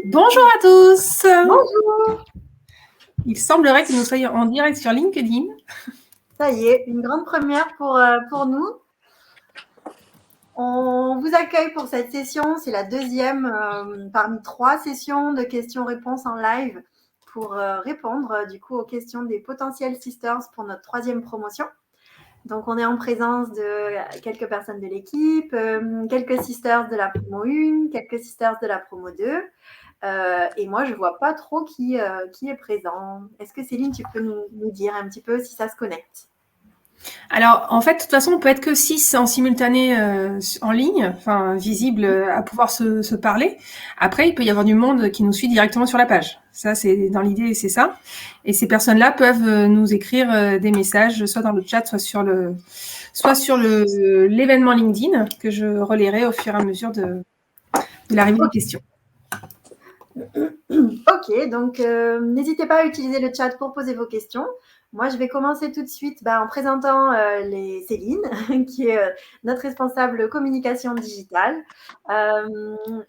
Bonjour à tous. Bonjour. Il semblerait que nous soyons en direct sur LinkedIn. Ça y est, une grande première pour nous. On vous accueille pour cette session. C'est la deuxième parmi 3 sessions de questions-réponses en live pour répondre du coup aux questions des potentiels sisters pour notre 3e promotion. Donc, on est en présence de quelques personnes de l'équipe, quelques sisters de la promo 1, quelques sisters de la promo 2. Et moi, je ne vois pas trop qui est présent. Est-ce que Céline, tu peux nous dire un petit peu si ça se connecte? Alors, en fait, de toute façon, on peut être que 6 en simultané en ligne, enfin visible, à pouvoir se parler. Après, il peut y avoir du monde qui nous suit directement sur la page. Ça, c'est dans l'idée, c'est ça. Et ces personnes-là peuvent nous écrire des messages, soit dans le chat, soit sur l'événement LinkedIn que je relayerai au fur et à mesure de l'arrivée des questions. Ok, donc n'hésitez pas à utiliser le chat pour poser vos questions. Moi, je vais commencer tout de suite en présentant Céline, qui est notre responsable communication digitale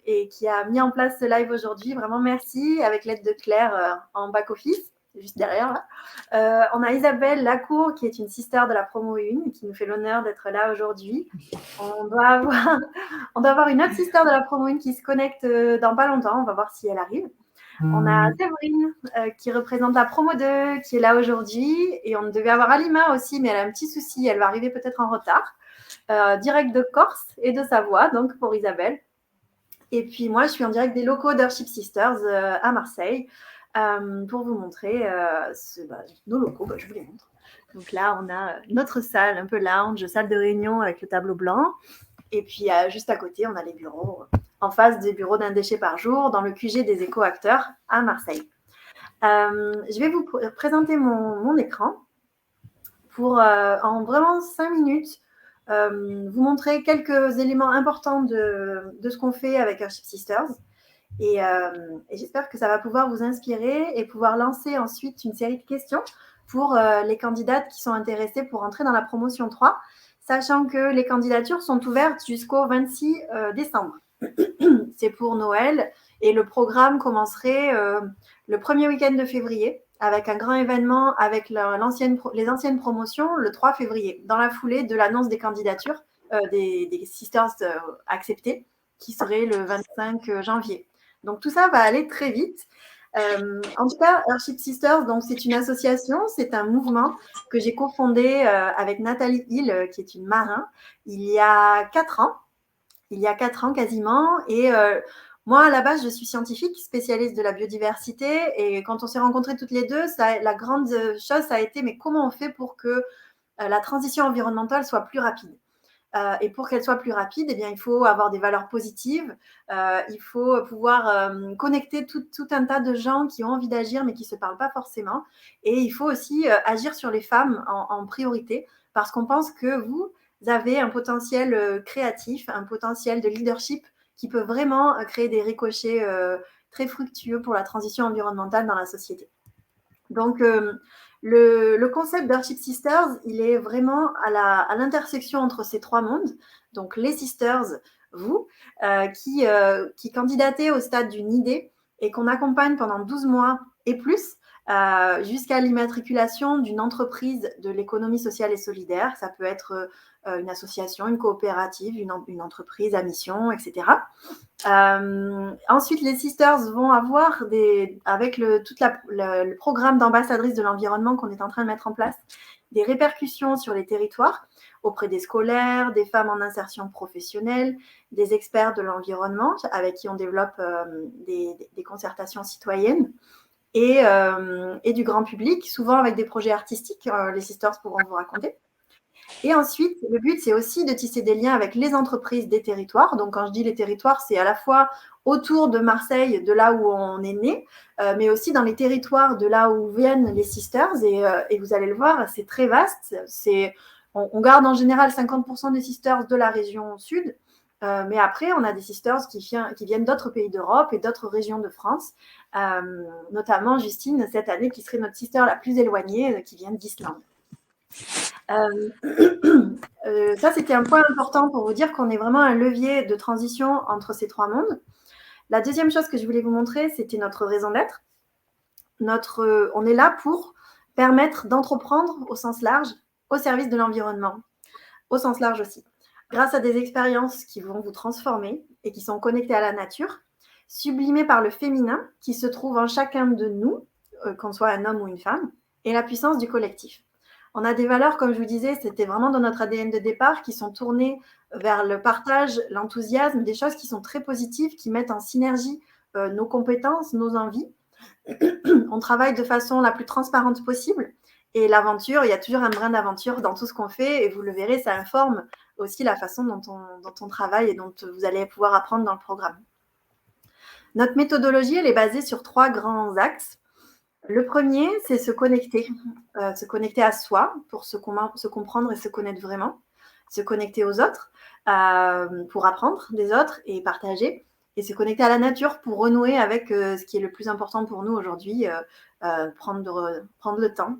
et qui a mis en place ce live aujourd'hui. Vraiment, merci, avec l'aide de Claire en back-office, juste derrière. Là. On a Isabelle Lacour, qui est une sister de la promo 1, qui nous fait l'honneur d'être là aujourd'hui. On doit avoir une autre sister de la promo 1 qui se connecte dans pas longtemps. On va voir si elle arrive. On a Séverine qui représente la promo 2 qui est là aujourd'hui. Et on devait avoir Alima aussi, mais elle a un petit souci. Elle va arriver peut-être en retard. Direct de Corse et de Savoie, donc pour Isabelle. Et puis moi, je suis en direct des locaux d'Earthship Sisters à Marseille pour vous montrer nos locaux. Je vous les montre. Donc là, on a notre salle, un peu lounge, salle de réunion avec le tableau blanc. Et puis juste à côté, on a les bureaux, en face des bureaux d'un déchet par jour, dans le QG des éco-acteurs à Marseille. Je vais vous présenter mon écran pour, en vraiment 5 minutes, vous montrer quelques éléments importants de ce qu'on fait avec Earthship Sisters. Et j'espère que ça va pouvoir vous inspirer et pouvoir lancer ensuite une série de questions pour les candidates qui sont intéressées pour entrer dans la promotion 3, sachant que les candidatures sont ouvertes jusqu'au 26 décembre. C'est pour Noël et le programme commencerait le premier week-end de février avec un grand événement avec les anciennes promotions le 3 février, dans la foulée de l'annonce des candidatures des sisters acceptées, qui serait le 25 janvier. Donc tout ça va aller très vite. En tout cas, Earthship Sisters, donc c'est une association, c'est un mouvement que j'ai cofondé avec Nathalie Hill, qui est une marin, il y a 4 ans. Il y a 4 ans quasiment. Et moi, à la base, je suis scientifique, spécialiste de la biodiversité. Et quand on s'est rencontrés toutes les deux, la grande chose, ça a été, mais comment on fait pour que la transition environnementale soit plus rapide? Et pour qu'elle soit plus rapide, eh bien, il faut avoir des valeurs positives. Il faut pouvoir connecter tout un tas de gens qui ont envie d'agir, mais qui ne se parlent pas forcément. Et il faut aussi agir sur les femmes en priorité, parce qu'on pense que vous avez un potentiel créatif, un potentiel de leadership qui peut vraiment créer des ricochets très fructueux pour la transition environnementale dans la société. Donc, le concept d'Earthship Sisters, il est vraiment à l'intersection entre ces 3 mondes. Donc, les sisters, vous, qui candidatez au stade d'une idée et qu'on accompagne pendant 12 mois et plus jusqu'à l'immatriculation d'une entreprise de l'économie sociale et solidaire. Ça peut être une association, une coopérative, une entreprise à mission, etc. Ensuite, les sisters vont avoir, avec le programme d'ambassadrice de l'environnement qu'on est en train de mettre en place, des répercussions sur les territoires auprès des scolaires, des femmes en insertion professionnelle, des experts de l'environnement avec qui on développe des concertations citoyennes et du grand public, souvent avec des projets artistiques, les sisters pourront vous raconter. Et ensuite, le but, c'est aussi de tisser des liens avec les entreprises des territoires. Donc, quand je dis les territoires, c'est à la fois autour de Marseille, de là où on est né, mais aussi dans les territoires de là où viennent les sisters. Et vous allez le voir, c'est très vaste. On garde en général 50% des sisters de la région sud. Mais après, on a des sisters qui viennent d'autres pays d'Europe et d'autres régions de France, notamment Justine, cette année, qui serait notre sister la plus éloignée, qui vient d'Islande. Ça, c'était un point important pour vous dire qu'on est vraiment un levier de transition entre ces 3 mondes. La deuxième chose que je voulais vous montrer, c'était notre raison d'être. On est là pour permettre d'entreprendre au sens large, au service de l'environnement, au sens large aussi. Grâce à des expériences qui vont vous transformer et qui sont connectées à la nature, sublimées par le féminin qui se trouve en chacun de nous, qu'on soit un homme ou une femme, et la puissance du collectif. On a des valeurs, comme je vous disais, c'était vraiment dans notre ADN de départ, qui sont tournées vers le partage, l'enthousiasme, des choses qui sont très positives, qui mettent en synergie nos compétences, nos envies. On travaille de façon la plus transparente possible. Et l'aventure, il y a toujours un brin d'aventure dans tout ce qu'on fait. Et vous le verrez, ça informe aussi la façon dont on travaille et dont vous allez pouvoir apprendre dans le programme. Notre méthodologie, elle est basée sur 3 grands axes. Le premier, c'est se connecter à soi pour se comprendre et se connaître vraiment, se connecter aux autres pour apprendre des autres et partager, et se connecter à la nature pour renouer avec ce qui est le plus important pour nous aujourd'hui, prendre le temps.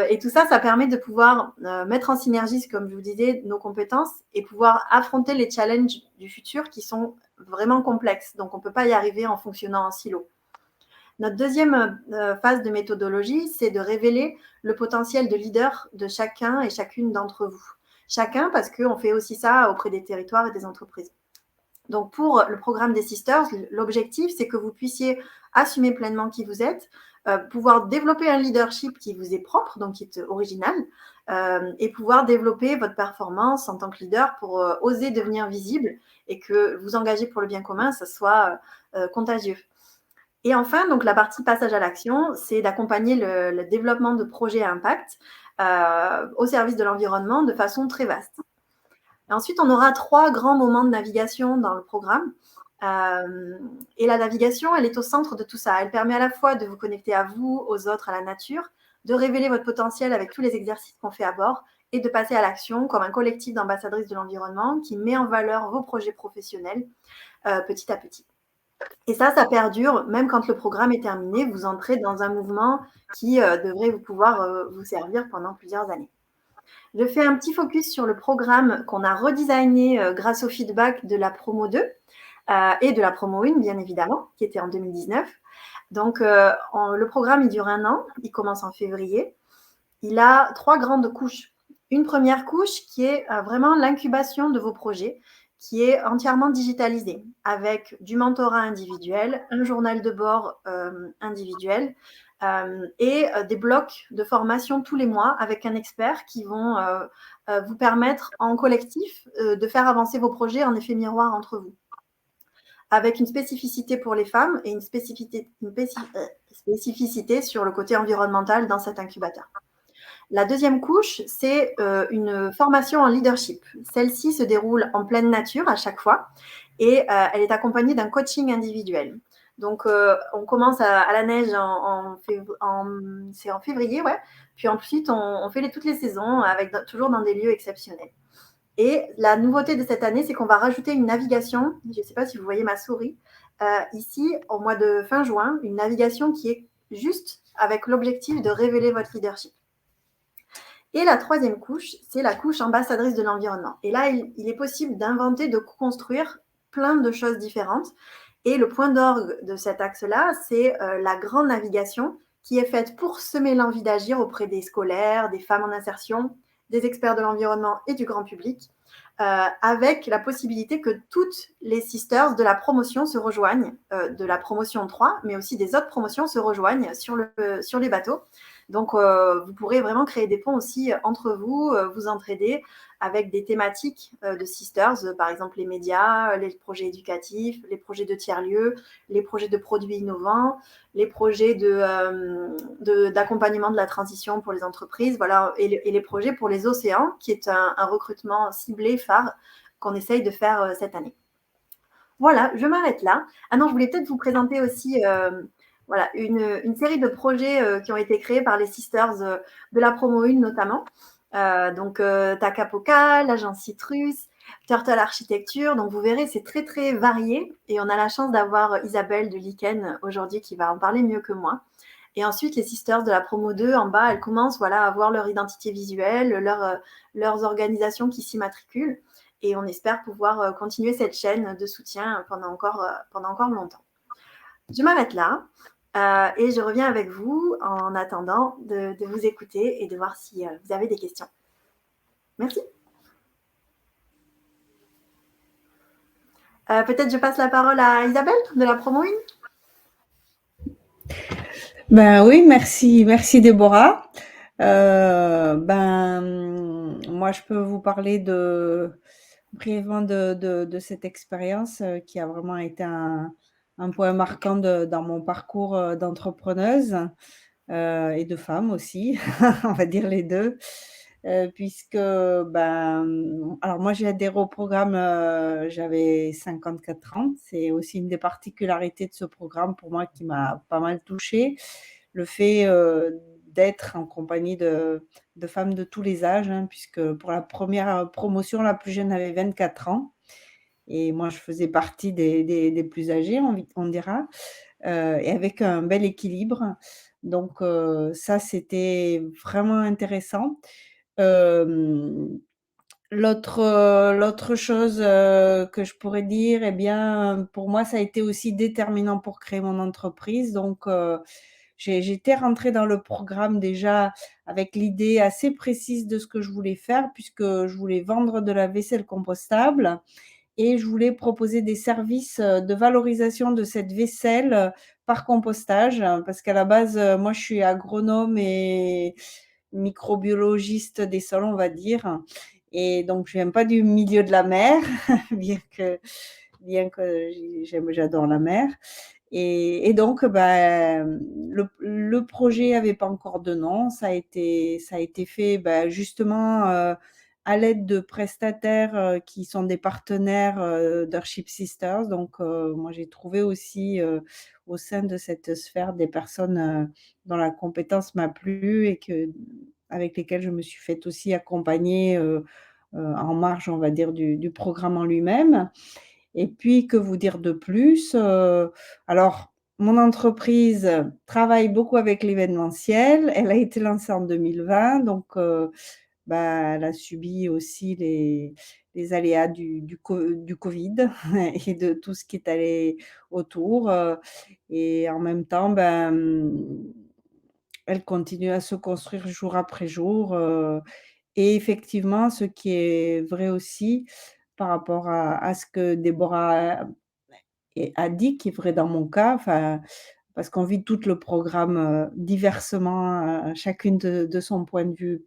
Et tout ça, ça permet de pouvoir mettre en synergie, comme je vous disais, nos compétences et pouvoir affronter les challenges du futur qui sont vraiment complexes. Donc, on ne peut pas y arriver en fonctionnant en silo. Notre deuxième phase de méthodologie, c'est de révéler le potentiel de leader de chacun et chacune d'entre vous. Chacun, parce qu'on fait aussi ça auprès des territoires et des entreprises. Donc, pour le programme des Sisters, l'objectif, c'est que vous puissiez assumer pleinement qui vous êtes, pouvoir développer un leadership qui vous est propre, donc qui est original, et pouvoir développer votre performance en tant que leader pour oser devenir visible et que vous engagez pour le bien commun, ça soit contagieux. Et enfin, donc la partie passage à l'action, c'est d'accompagner le développement de projets à impact au service de l'environnement de façon très vaste. Et ensuite, on aura 3 grands moments de navigation dans le programme. Et la navigation, elle est au centre de tout ça. Elle permet à la fois de vous connecter à vous, aux autres, à la nature, de révéler votre potentiel avec tous les exercices qu'on fait à bord et de passer à l'action comme un collectif d'ambassadrices de l'environnement qui met en valeur vos projets professionnels petit à petit. Et ça perdure, même quand le programme est terminé, vous entrez dans un mouvement qui devrait pouvoir vous servir pendant plusieurs années. Je fais un petit focus sur le programme qu'on a redesigné grâce au feedback de la promo 2 et de la promo 1, bien évidemment, qui était en 2019. Donc, le programme, il dure 1 an, il commence en février. Il a 3 grandes couches. Une première couche qui est vraiment l'incubation de vos projets, qui est entièrement digitalisée, avec du mentorat individuel, un journal de bord individuel, et des blocs de formation tous les mois avec un expert qui vont vous permettre en collectif de faire avancer vos projets en effet miroir entre vous. Avec une spécificité pour les femmes et une spécificité sur le côté environnemental dans cet incubateur. La deuxième couche, c'est une formation en leadership. Celle-ci se déroule en pleine nature à chaque fois et elle est accompagnée d'un coaching individuel. Donc, on commence à la neige c'est en février, ouais. Puis ensuite, on fait toutes les saisons toujours dans des lieux exceptionnels. Et la nouveauté de cette année, c'est qu'on va rajouter une navigation. Je ne sais pas si vous voyez ma souris. Ici, au mois de fin juin, une navigation qui est juste avec l'objectif de révéler votre leadership. Et la troisième couche, c'est la couche ambassadrice de l'environnement. Et là, il est possible d'inventer, de construire plein de choses différentes. Et le point d'orgue de cet axe-là, c'est la grande navigation qui est faite pour semer l'envie d'agir auprès des scolaires, des femmes en insertion, des experts de l'environnement et du grand public, avec la possibilité que toutes les sisters de la promotion se rejoignent, de la promotion 3, mais aussi des autres promotions se rejoignent sur les bateaux. Donc, vous pourrez vraiment créer des ponts aussi entre vous, vous entraider avec des thématiques de sisters, par exemple les médias, les projets éducatifs, les projets de tiers-lieux, les projets de produits innovants, les projets d'accompagnement de la transition pour les entreprises, voilà, et les projets pour les océans, qui est un recrutement ciblé phare qu'on essaye de faire cette année. Voilà, je m'arrête là. Ah non, je voulais peut-être vous présenter aussi voilà, une série de projets qui ont été créés par les sisters de la promo 1 notamment. Donc, Takapoka, l'agence Citrus, Turtle Architecture. Donc, vous verrez, c'est très, très varié. Et on a la chance d'avoir Isabelle de Lichen aujourd'hui qui va en parler mieux que moi. Et ensuite, les sisters de la promo 2, en bas, elles commencent à avoir leur identité visuelle, leurs organisations qui s'y matriculent. et on espère pouvoir continuer cette chaîne de soutien pendant encore longtemps. Je m'arrête là et je reviens avec vous en attendant de vous écouter et de voir si vous avez des questions. Merci. Peut-être je passe la parole à Isabelle de la Promo In. Ben oui, merci Déborah. Moi, je peux vous parler brièvement de cette expérience qui a vraiment été un point marquant dans mon parcours d'entrepreneuse et de femme aussi, on va dire les deux. Puisque, alors moi j'ai adhéré au programme, j'avais 54 ans. C'est aussi une des particularités de ce programme pour moi qui m'a pas mal touchée. Le fait d'être en compagnie de femmes de tous les âges, hein, puisque pour la première promotion, la plus jeune avait 24 ans. Et moi, je faisais partie des plus âgés, on dira, et avec un bel équilibre. Donc, ça, c'était vraiment intéressant. L'autre chose que je pourrais dire, eh bien, pour moi, ça a été aussi déterminant pour créer mon entreprise. Donc, j'étais rentrée dans le programme déjà avec l'idée assez précise de ce que je voulais faire, puisque je voulais vendre de la vaisselle compostable et je voulais proposer des services de valorisation de cette vaisselle par compostage, parce qu'à la base, moi, je suis agronome et microbiologiste des sols, on va dire. Et donc, je viens pas du milieu de la mer, bien que j'adore la mer. Et donc, le projet avait pas encore de nom. Ça a été fait, justement, à l'aide de prestataires qui sont des partenaires d'Earthship Sisters. Donc, moi, j'ai trouvé aussi au sein de cette sphère des personnes dont la compétence m'a plu et avec lesquelles je me suis fait aussi accompagner en marge, on va dire, du programme en lui-même. Et puis, que vous dire de plus? Alors, mon entreprise travaille beaucoup avec l'événementiel. Elle a été lancée en 2020, donc elle a subi aussi les aléas du Covid et de tout ce qui est allé autour. Et en même temps, elle continue à se construire jour après jour. Et effectivement, ce qui est vrai aussi par rapport à ce que Déborah a dit, qui est vrai dans mon cas, enfin, parce qu'on vit tout le programme diversement, chacune de son point de vue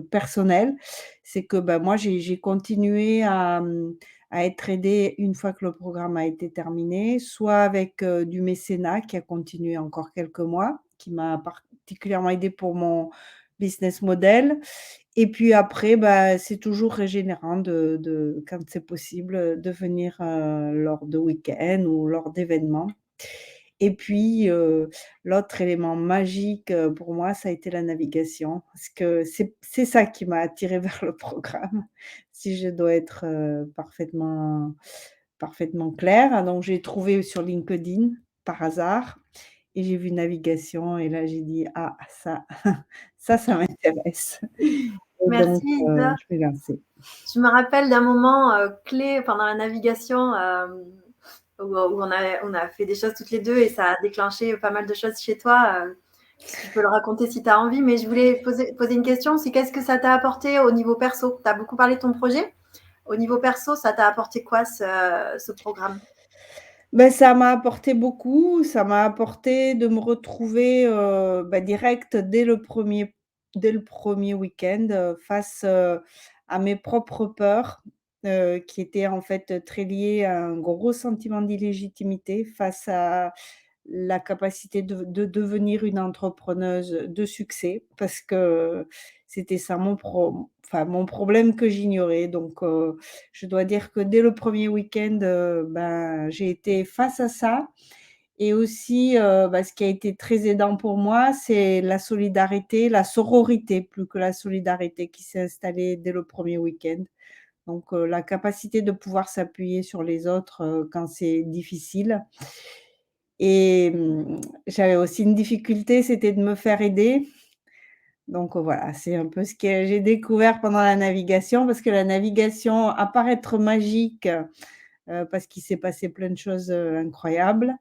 personnel. C'est que moi, j'ai continué à être aidée une fois que le programme a été terminé, soit avec du mécénat qui a continué encore quelques mois, qui m'a particulièrement aidée pour mon business model. Et puis après, c'est toujours régénérant quand c'est possible, de venir lors de week-ends ou lors d'événements. Et puis, l'autre élément magique pour moi, ça a été la navigation, parce que c'est ça qui m'a attirée vers le programme, si je dois être parfaitement claire. Donc, j'ai trouvé sur LinkedIn par hasard et j'ai vu navigation et là, j'ai dit: «Ah ça, ça m'intéresse». Et donc, Merci Isa. je vais lancer. Je me rappelle d'un moment clé pendant la navigation où on a fait des choses toutes les deux et ça a déclenché pas mal de choses chez toi. Tu peux le raconter si tu as envie, mais je voulais poser une question. C'est qu'est-ce que ça t'a apporté au niveau perso? Tu as beaucoup parlé de ton projet. Au niveau perso, ça t'a apporté quoi ce programme? Ça m'a apporté beaucoup. Ça m'a apporté de me retrouver direct dès le premier week-end face à mes propres peurs qui étaient en fait très liées à un gros sentiment d'illégitimité face à la capacité de devenir une entrepreneuse de succès, parce que c'était ça mon problème que j'ignorais. Donc, je dois dire que dès le premier week-end, j'ai été face à ça. Et aussi, ce qui a été très aidant pour moi, c'est la solidarité, la sororité, plus que la solidarité, qui s'est installée dès le premier week-end. Donc, la capacité de pouvoir s'appuyer sur les autres quand c'est difficile. Et j'avais aussi une difficulté, c'était de me faire aider. Donc voilà, c'est un peu ce que j'ai découvert pendant la navigation, parce que la navigation, à part être magique, parce qu'il s'est passé plein de choses, incroyables,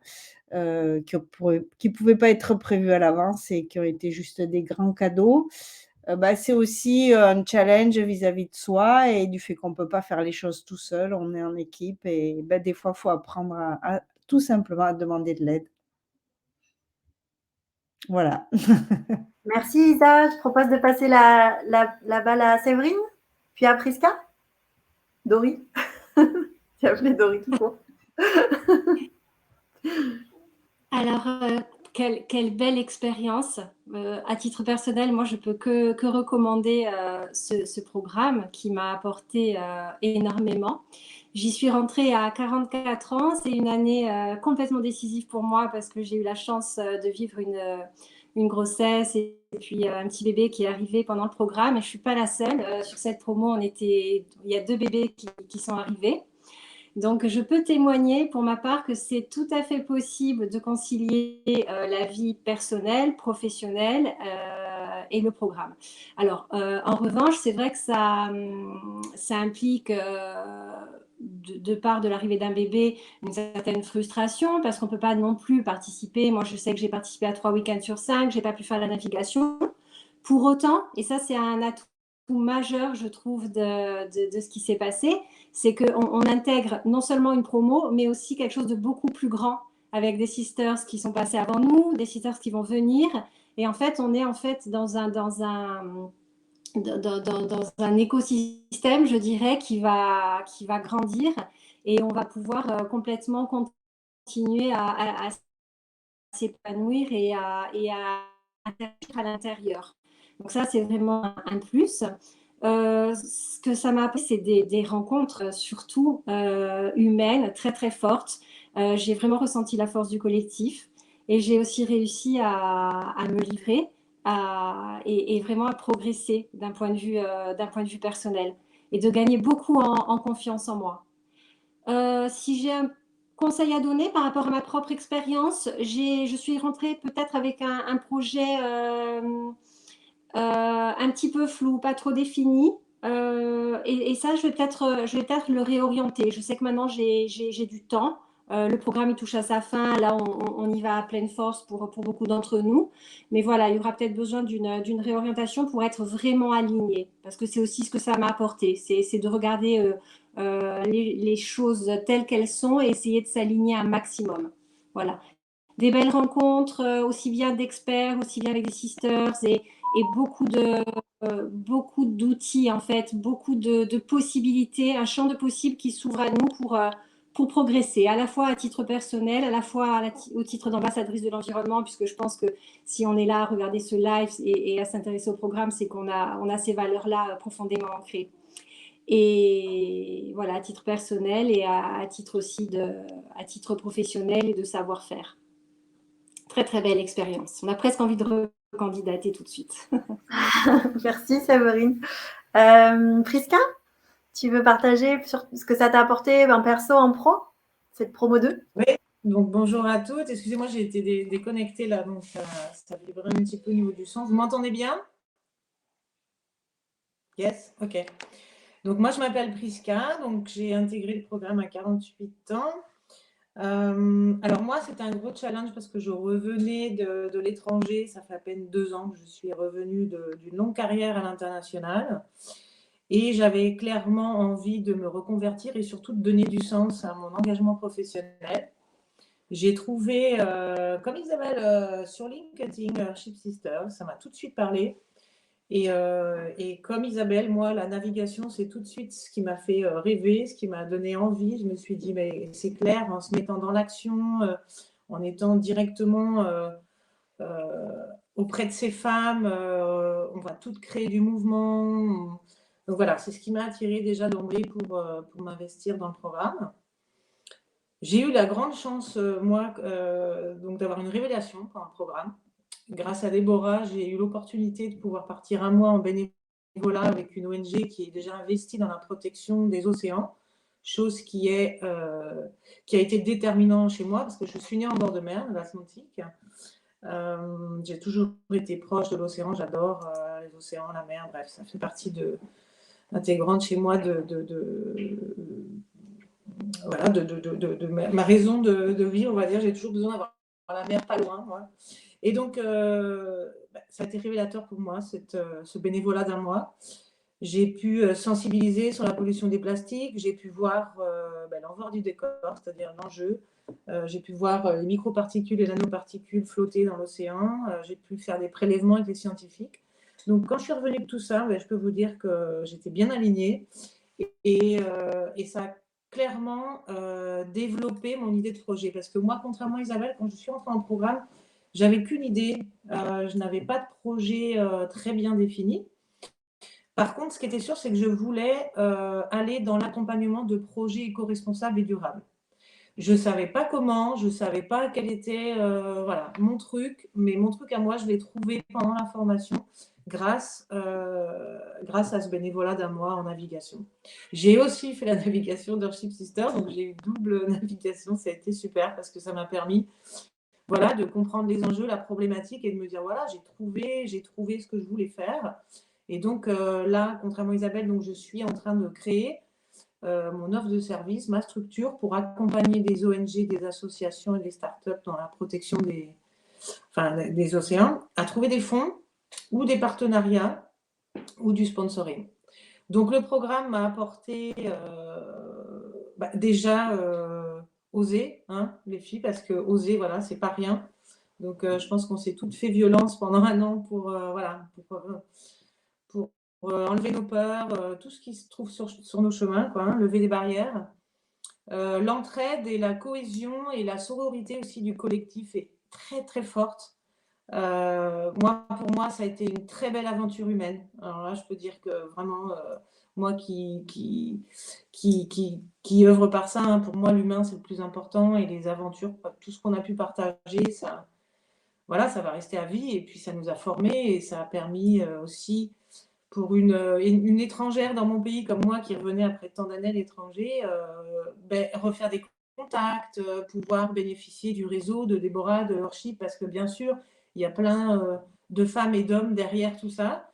qui pouvaient pas être prévues à l'avance et qui ont été juste des grands cadeaux. Bah, c'est aussi, un challenge vis-à-vis de soi et du fait qu'on peut pas faire les choses tout seul, on est en équipe et bah, des fois, faut apprendre à tout simplement à demander de l'aide. Voilà. Merci Isa. Je propose de passer la balle à Séverine, puis à Priska. Dory. J'ai appelé Dory tout court. Alors, quelle belle expérience. À titre personnel, moi, je peux que recommander ce programme qui m'a apporté énormément. J'y suis rentrée à 44 ans. C'est une année complètement décisive pour moi parce que j'ai eu la chance de vivre une grossesse et puis un petit bébé qui est arrivé pendant le programme. Et je ne suis pas la seule. Sur cette promo, il y a 2 bébés qui sont arrivés. Donc, je peux témoigner pour ma part que c'est tout à fait possible de concilier la vie personnelle, professionnelle et le programme. Alors, en revanche, c'est vrai que ça implique, de part de l'arrivée d'un bébé, une certaine frustration parce qu'on ne peut pas non plus participer. Moi, je sais que j'ai participé à 3 week-ends sur 5, je n'ai pas pu faire la navigation. Pour autant, et ça, c'est un atout majeur, je trouve, de ce qui s'est passé, c'est qu'on intègre non seulement une promo, mais aussi quelque chose de beaucoup plus grand avec des sisters qui sont passés avant nous, des sisters qui vont venir. Et en fait, on est en fait dans un écosystème, je dirais, qui va grandir et on va pouvoir complètement continuer à s'épanouir et à interagir à l'intérieur. Donc ça, c'est vraiment un plus. Ce que ça m'a appris, c'est des rencontres surtout humaines très très fortes. J'ai vraiment ressenti la force du collectif et j'ai aussi réussi à me livrer et vraiment à progresser d'un point de vue personnel et de gagner beaucoup en confiance en moi. Si j'ai un conseil à donner par rapport à ma propre expérience, je suis rentrée peut-être avec un projet un petit peu flou, pas trop défini. Et ça, je vais peut-être le réorienter. Je sais que maintenant, j'ai du temps. Le programme, il touche à sa fin. Là, on y va à pleine force pour beaucoup d'entre nous. Mais voilà, il y aura peut-être besoin d'une réorientation pour être vraiment aligné. Parce que c'est aussi ce que ça m'a apporté. C'est de regarder les choses telles qu'elles sont et essayer de s'aligner un maximum. Voilà. Des belles rencontres, aussi bien d'experts, aussi bien avec des sisters et beaucoup d'outils en fait, beaucoup de possibilités, un champ de possibles qui s'ouvre à nous pour progresser, à la fois à titre personnel, à la fois au titre d'ambassadrice de l'environnement, puisque je pense que si on est là à regarder ce live et à s'intéresser au programme, c'est qu'on a ces valeurs-là profondément ancrées. Et voilà, à titre personnel et à titre aussi à titre professionnel et de savoir-faire. Très très belle expérience. On a presque envie de recandidater tout de suite. Merci Séverine. Priska, tu veux partager sur ce que ça t'a apporté en perso, en pro, cette promo 2? Oui, donc bonjour à toutes. Excusez-moi, j'ai été déconnectée là, donc ça vibrait un petit peu au niveau du son. Vous m'entendez bien? Yes, ok. Donc moi, je m'appelle Priska, donc j'ai intégré le programme à 48 ans. Alors moi, c'était un gros challenge parce que je revenais de l'étranger. Ça fait à peine 2 ans que je suis revenue d'une longue carrière à l'international. Et j'avais clairement envie de me reconvertir et surtout de donner du sens à mon engagement professionnel. J'ai trouvé, comme Isabelle, sur LinkedIn, Ship Sister, ça m'a tout de suite parlé. Et comme Isabelle, moi, la navigation, c'est tout de suite ce qui m'a fait rêver, ce qui m'a donné envie. Je me suis dit, mais c'est clair, en se mettant dans l'action, en étant directement auprès de ces femmes, on va toutes créer du mouvement. Donc voilà, c'est ce qui m'a attirée déjà d'emblée pour m'investir dans le programme. J'ai eu la grande chance, moi, donc d'avoir une révélation pendant le programme. Grâce à Déborah, j'ai eu l'opportunité de pouvoir partir 1 mois en bénévolat avec une ONG qui est déjà investie dans la protection des océans, chose qui a été déterminante chez moi parce que je suis née en bord de mer, de l'Atlantique. J'ai toujours été proche de l'océan, j'adore les océans, la mer, bref, ça fait partie intégrante chez moi voilà, de ma raison de vivre, on va dire. J'ai toujours besoin d'avoir la mer pas loin, moi. Et donc, ça a été révélateur pour moi, ce bénévolat d'un mois. J'ai pu sensibiliser sur la pollution des plastiques, j'ai pu voir l'envers du décor, c'est-à-dire l'enjeu. J'ai pu voir les microparticules et nanoparticules flotter dans l'océan. J'ai pu faire des prélèvements avec les scientifiques. Donc, quand je suis revenue de tout ça, je peux vous dire que j'étais bien alignée et ça a clairement développé mon idée de projet. Parce que moi, contrairement à Isabelle, quand je suis rentrée en programme, j'avais qu'une idée. Je n'avais pas de projet très bien défini. Par contre, ce qui était sûr, c'est que je voulais aller dans l'accompagnement de projets éco-responsables et durables. Je ne savais pas comment, je ne savais pas quel était voilà, mon truc, mais mon truc à moi, je l'ai trouvé pendant la formation grâce à ce bénévolat d'un mois en navigation. J'ai aussi fait la navigation d'Earthship Sister, donc j'ai eu double navigation, ça a été super parce que ça m'a permis voilà, de comprendre les enjeux, la problématique et de me dire voilà, j'ai trouvé ce que je voulais faire. Et donc là, contrairement à Isabelle, donc, je suis en train de créer mon offre de service, ma structure pour accompagner des ONG, des associations et des startups dans la protection des océans à trouver des fonds ou des partenariats ou du sponsoring. Donc le programme m'a apporté déjà oser, hein, les filles, parce que oser, voilà, c'est pas rien. Donc je pense qu'on s'est toutes fait violence pendant un an pour enlever nos peurs, tout ce qui se trouve sur nos chemins, quoi, hein, lever des barrières. L'entraide et la cohésion et la sororité aussi du collectif est très très forte. Pour moi, ça a été une très belle aventure humaine. Alors là, je peux dire que vraiment, moi qui œuvre par ça, hein, pour moi, l'humain, c'est le plus important et les aventures, tout ce qu'on a pu partager, ça, voilà, ça va rester à vie et puis ça nous a formés et ça a permis aussi pour une étrangère dans mon pays comme moi qui revenait après tant d'années à l'étranger, refaire des contacts, pouvoir bénéficier du réseau de Déborah, de Earthship, parce que bien sûr, il y a plein de femmes et d'hommes derrière tout ça,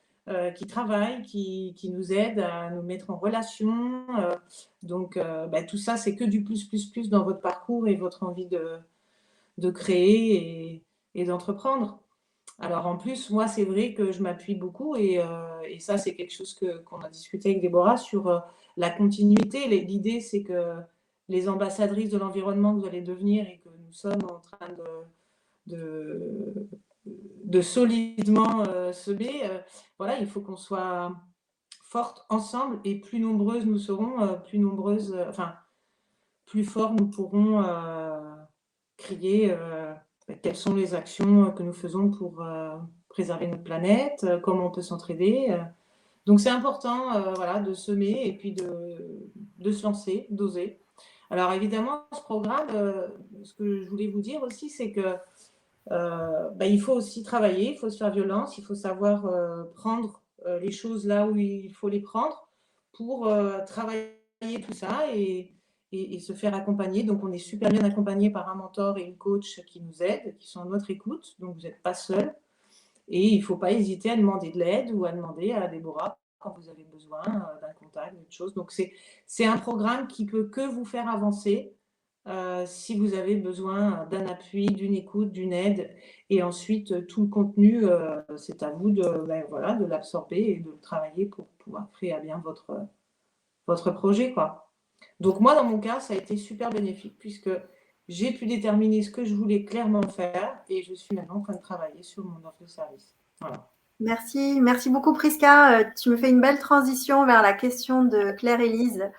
qui travaillent, qui nous aident à nous mettre en relation. Donc, tout ça, c'est que du plus dans votre parcours et votre envie de créer et d'entreprendre. Alors en plus, moi, c'est vrai que je m'appuie beaucoup et ça, c'est quelque chose qu'on a discuté avec Déborah sur la continuité. L'idée, c'est que les ambassadrices de l'environnement que vous allez devenir et que nous sommes en train de solidement semer, voilà, il faut qu'on soit fortes ensemble et plus nombreuses nous serons, plus nombreuses, plus fort nous pourrons crier quelles sont les actions que nous faisons pour préserver notre planète, comment on peut s'entraider. Donc c'est important voilà, de semer et puis de se lancer, d'oser. Alors évidemment, ce programme, ce que je voulais vous dire aussi, c'est que il faut aussi travailler, il faut se faire violence, il faut savoir prendre les choses là où il faut les prendre pour travailler tout ça et se faire accompagner. Donc, on est super bien accompagné par un mentor et une coach qui nous aident, qui sont à notre écoute. Donc, vous n'êtes pas seul. Et il ne faut pas hésiter à demander de l'aide ou à demander à Déborah quand vous avez besoin d'un contact, d'une chose. Donc, c'est un programme qui peut que vous faire avancer si vous avez besoin d'un appui, d'une écoute, d'une aide. Et ensuite, tout le contenu, c'est à vous de l'absorber et de le travailler pour pouvoir créer à bien votre projet, quoi. Donc moi, dans mon cas, ça a été super bénéfique puisque j'ai pu déterminer ce que je voulais clairement faire et je suis maintenant en train de travailler sur mon offre de service. Voilà. Merci beaucoup Prisca. Tu me fais une belle transition vers la question de Claire-Élise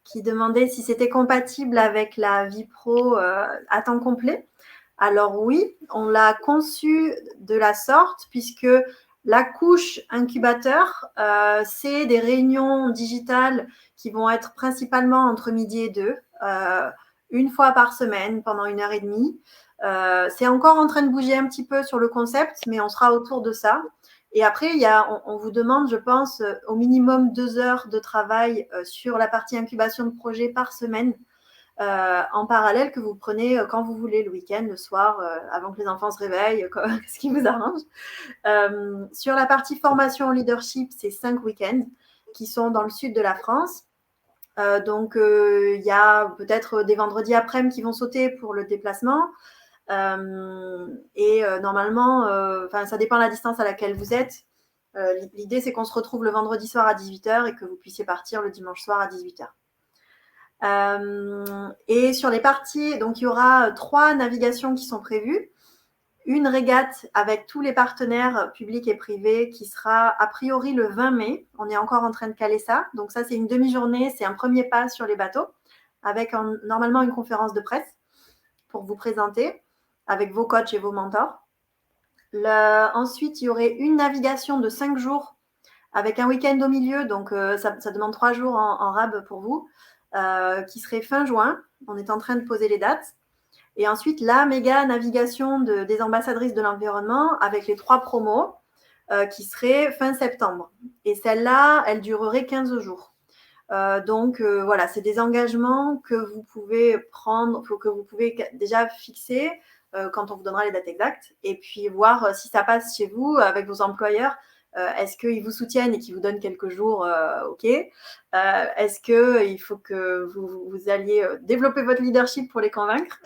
qui demandait si c'était compatible avec la vie pro à temps complet. Alors oui, on l'a conçu de la sorte puisque la couche incubateur, c'est des réunions digitales qui vont être principalement entre midi et 2, une fois par semaine pendant 1h30. C'est encore en train de bouger un petit peu sur le concept, mais on sera autour de ça. Et après, on vous demande, je pense, au minimum 2 heures de travail sur la partie incubation de projet par semaine. en parallèle que vous prenez quand vous voulez, le week-end, le soir, avant que les enfants se réveillent, ce qui vous arrange. Sur la partie formation en leadership, c'est 5 week-ends qui sont dans le sud de la France. Donc, il y a peut-être des vendredis après-midi qui vont sauter pour le déplacement. Normalement, ça dépend de la distance à laquelle vous êtes. L'idée, c'est qu'on se retrouve le vendredi soir à 18h et que vous puissiez partir le dimanche soir à 18h. Et sur les parties, donc il y aura 3 navigations qui sont prévues. Une régate avec tous les partenaires publics et privés qui sera a priori le 20 mai. On est encore en train de caler ça. Donc ça, c'est une demi-journée, c'est un premier pas sur les bateaux avec normalement une conférence de presse pour vous présenter avec vos coachs et vos mentors. Ensuite, il y aurait une navigation de 5 jours avec un week-end au milieu. Donc, ça demande 3 jours en RAB pour vous, qui serait fin juin. On est en train de poser les dates. Et ensuite, la méga navigation des ambassadrices de l'environnement avec les 3 promos qui serait fin septembre. Et celle-là, elle durerait 15 jours. Donc, voilà, c'est des engagements que vous pouvez prendre, que vous pouvez déjà fixer quand on vous donnera les dates exactes et puis voir si ça passe chez vous avec vos employeurs. Est-ce qu'ils vous soutiennent et qu'ils vous donnent quelques jours OK. Est-ce qu'il faut que vous alliez développer votre leadership pour les convaincre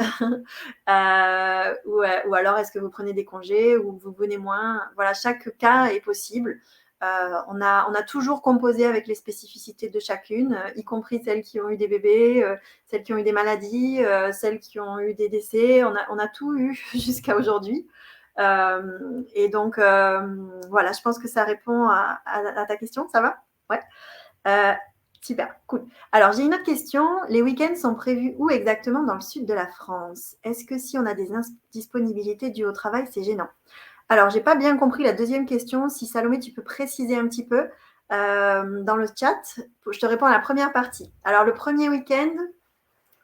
ou alors est-ce que vous prenez des congés ou vous venez moins. Voilà, chaque cas est possible. On a toujours composé avec les spécificités de chacune, y compris celles qui ont eu des bébés, celles qui ont eu des maladies, celles qui ont eu des décès. On a tout eu jusqu'à aujourd'hui. Et donc, voilà, je pense que ça répond à ta question. Ça va? Ouais. Super, cool. Alors, j'ai une autre question. Les week-ends sont prévus où exactement dans le sud de la France? Est-ce que si on a des disponibilités dues au travail, c'est gênant? Alors, j'ai pas bien compris la deuxième question. Si Salomé, tu peux préciser un petit peu dans le chat. Je te réponds à la première partie. Alors, le premier week-end,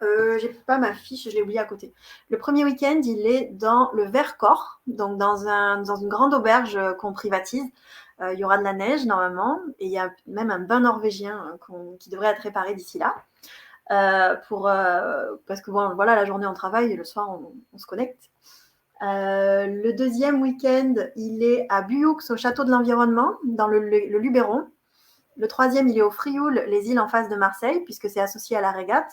j'ai pas ma fiche, je l'ai oublié à côté. Le premier week-end, il est dans le Vercors, donc dans une grande auberge qu'on privatise. Il y aura de la neige normalement, et il y a même un bain norvégien qui devrait être réparé d'ici là. Parce que bon, voilà, la journée on travaille et le soir on se connecte. Le deuxième week-end, il est à Buyoux, au château de l'environnement, dans le Luberon. Le troisième, il est au Frioul, les îles en face de Marseille, puisque c'est associé à la régate.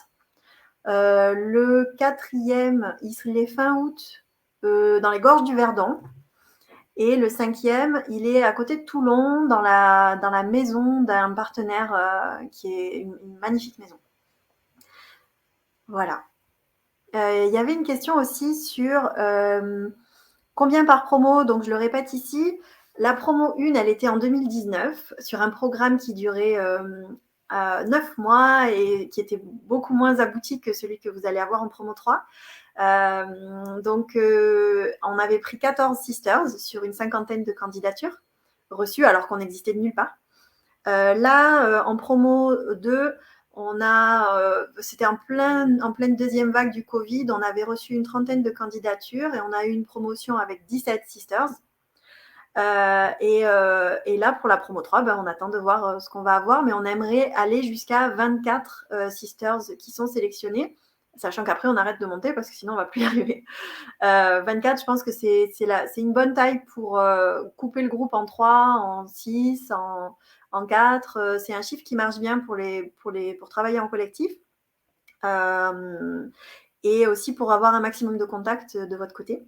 Le quatrième, il est fin août, dans les gorges du Verdon. Et le cinquième, il est à côté de Toulon, dans la maison d'un partenaire qui est une magnifique maison. Voilà. Il y avait une question aussi sur combien par promo. Donc, je le répète ici. La promo 1, elle était en 2019 sur un programme qui durait 9 mois et qui était beaucoup moins abouti que celui que vous allez avoir en promo 3. Donc, on avait pris 14 sisters sur une 50aine de candidatures reçues alors qu'on existait de nulle part. Là, en promo 2, c'était en pleine deuxième vague du Covid. On avait reçu une 30aine de candidatures et on a eu une promotion avec 17 sisters. Et là, pour la promo 3, on attend de voir ce qu'on va avoir, mais on aimerait aller jusqu'à 24 sisters qui sont sélectionnées, sachant qu'après, on arrête de monter parce que sinon, on ne va plus y arriver. 24, je pense que c'est une bonne taille pour couper le groupe en 3, en 6, en 4. C'est un chiffre qui marche bien pour travailler en collectif. Et aussi pour avoir un maximum de contacts de votre côté.